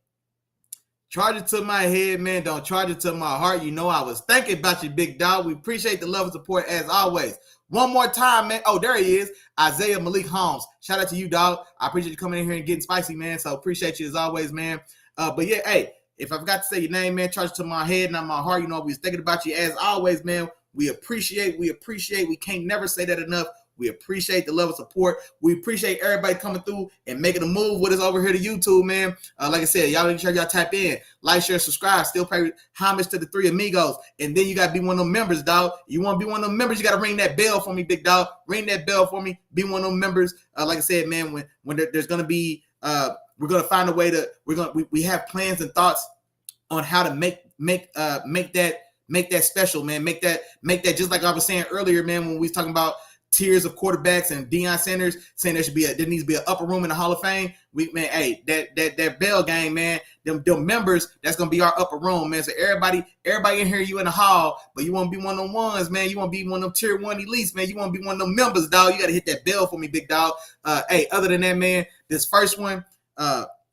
charge it to my head, man. Don't charge it to my heart. You know I was thinking about you, big dog. We appreciate the love and support as always. One more time, man. Oh, there he is. Isaiah Malik Holmes. Shout out to you, dog. I appreciate you coming in here and getting spicy, man. So appreciate you as always, man. But yeah, hey, if I forgot to say your name, man, charge it to my head, not my heart. You know, we was thinking about you as always, man. We appreciate. We can't never say that enough. We appreciate the love and support. We appreciate everybody coming through and making a move with us over here to YouTube, man. Like I said, y'all make sure y'all tap in, like, share, subscribe. Still pay homage to the three amigos. And then you got to be one of them members, dog. You want to be one of them members, you got to ring that bell for me, big dog. Ring that bell for me. Be one of them members. Like I said, man, when there's going to be, we're going to find a way to, we have plans and thoughts on how to make that special, man. Make that just like I was saying earlier, man, when we was talking about tiers of quarterbacks and Deion Sanders saying there needs to be an upper room in the Hall of Fame. Hey, that bell game, man, them members, that's gonna be our upper room, man. So everybody in here, you in the hall, but you want to be one of them ones, man. You want to be one of them tier 1 elites, man. You want to be one of them members, dog. You got to hit that bell for me, big dog. Hey, other than that, man, this first one,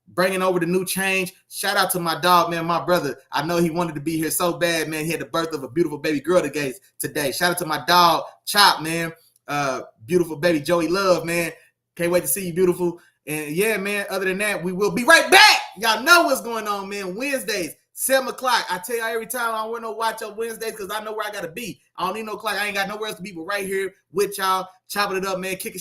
bringing over the new change. Shout out to my dog, man, my brother. I know he wanted to be here so bad, man. He had the birth of a beautiful baby girl today. Shout out to my dog, Chop, man. Beautiful baby Joey Love, man. Can't wait to see you, beautiful. And yeah, man, other than that, we will be right back. Y'all know what's going on, man. Wednesdays, 7 o'clock. I tell y'all every time I want to watch on Wednesdays because I know where I got to be. I don't need no clock. I ain't got nowhere else to be but right here with y'all, chopping it up, man, kicking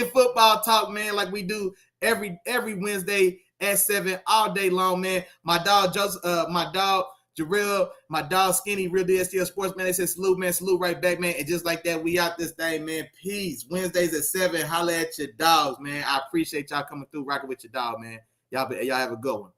football talk, man, like we do every Wednesday at 7 all day long, man. My dog Joseph, my dog Jarrell, my dog Skinny, Real DSTL Sports, man. They said salute, man. Salute right back, man. And just like that, we out this thing, man. Peace. Wednesdays at 7. Holla at your dogs, man. I appreciate y'all coming through, rocking with your dog, man. Y'all have a good one.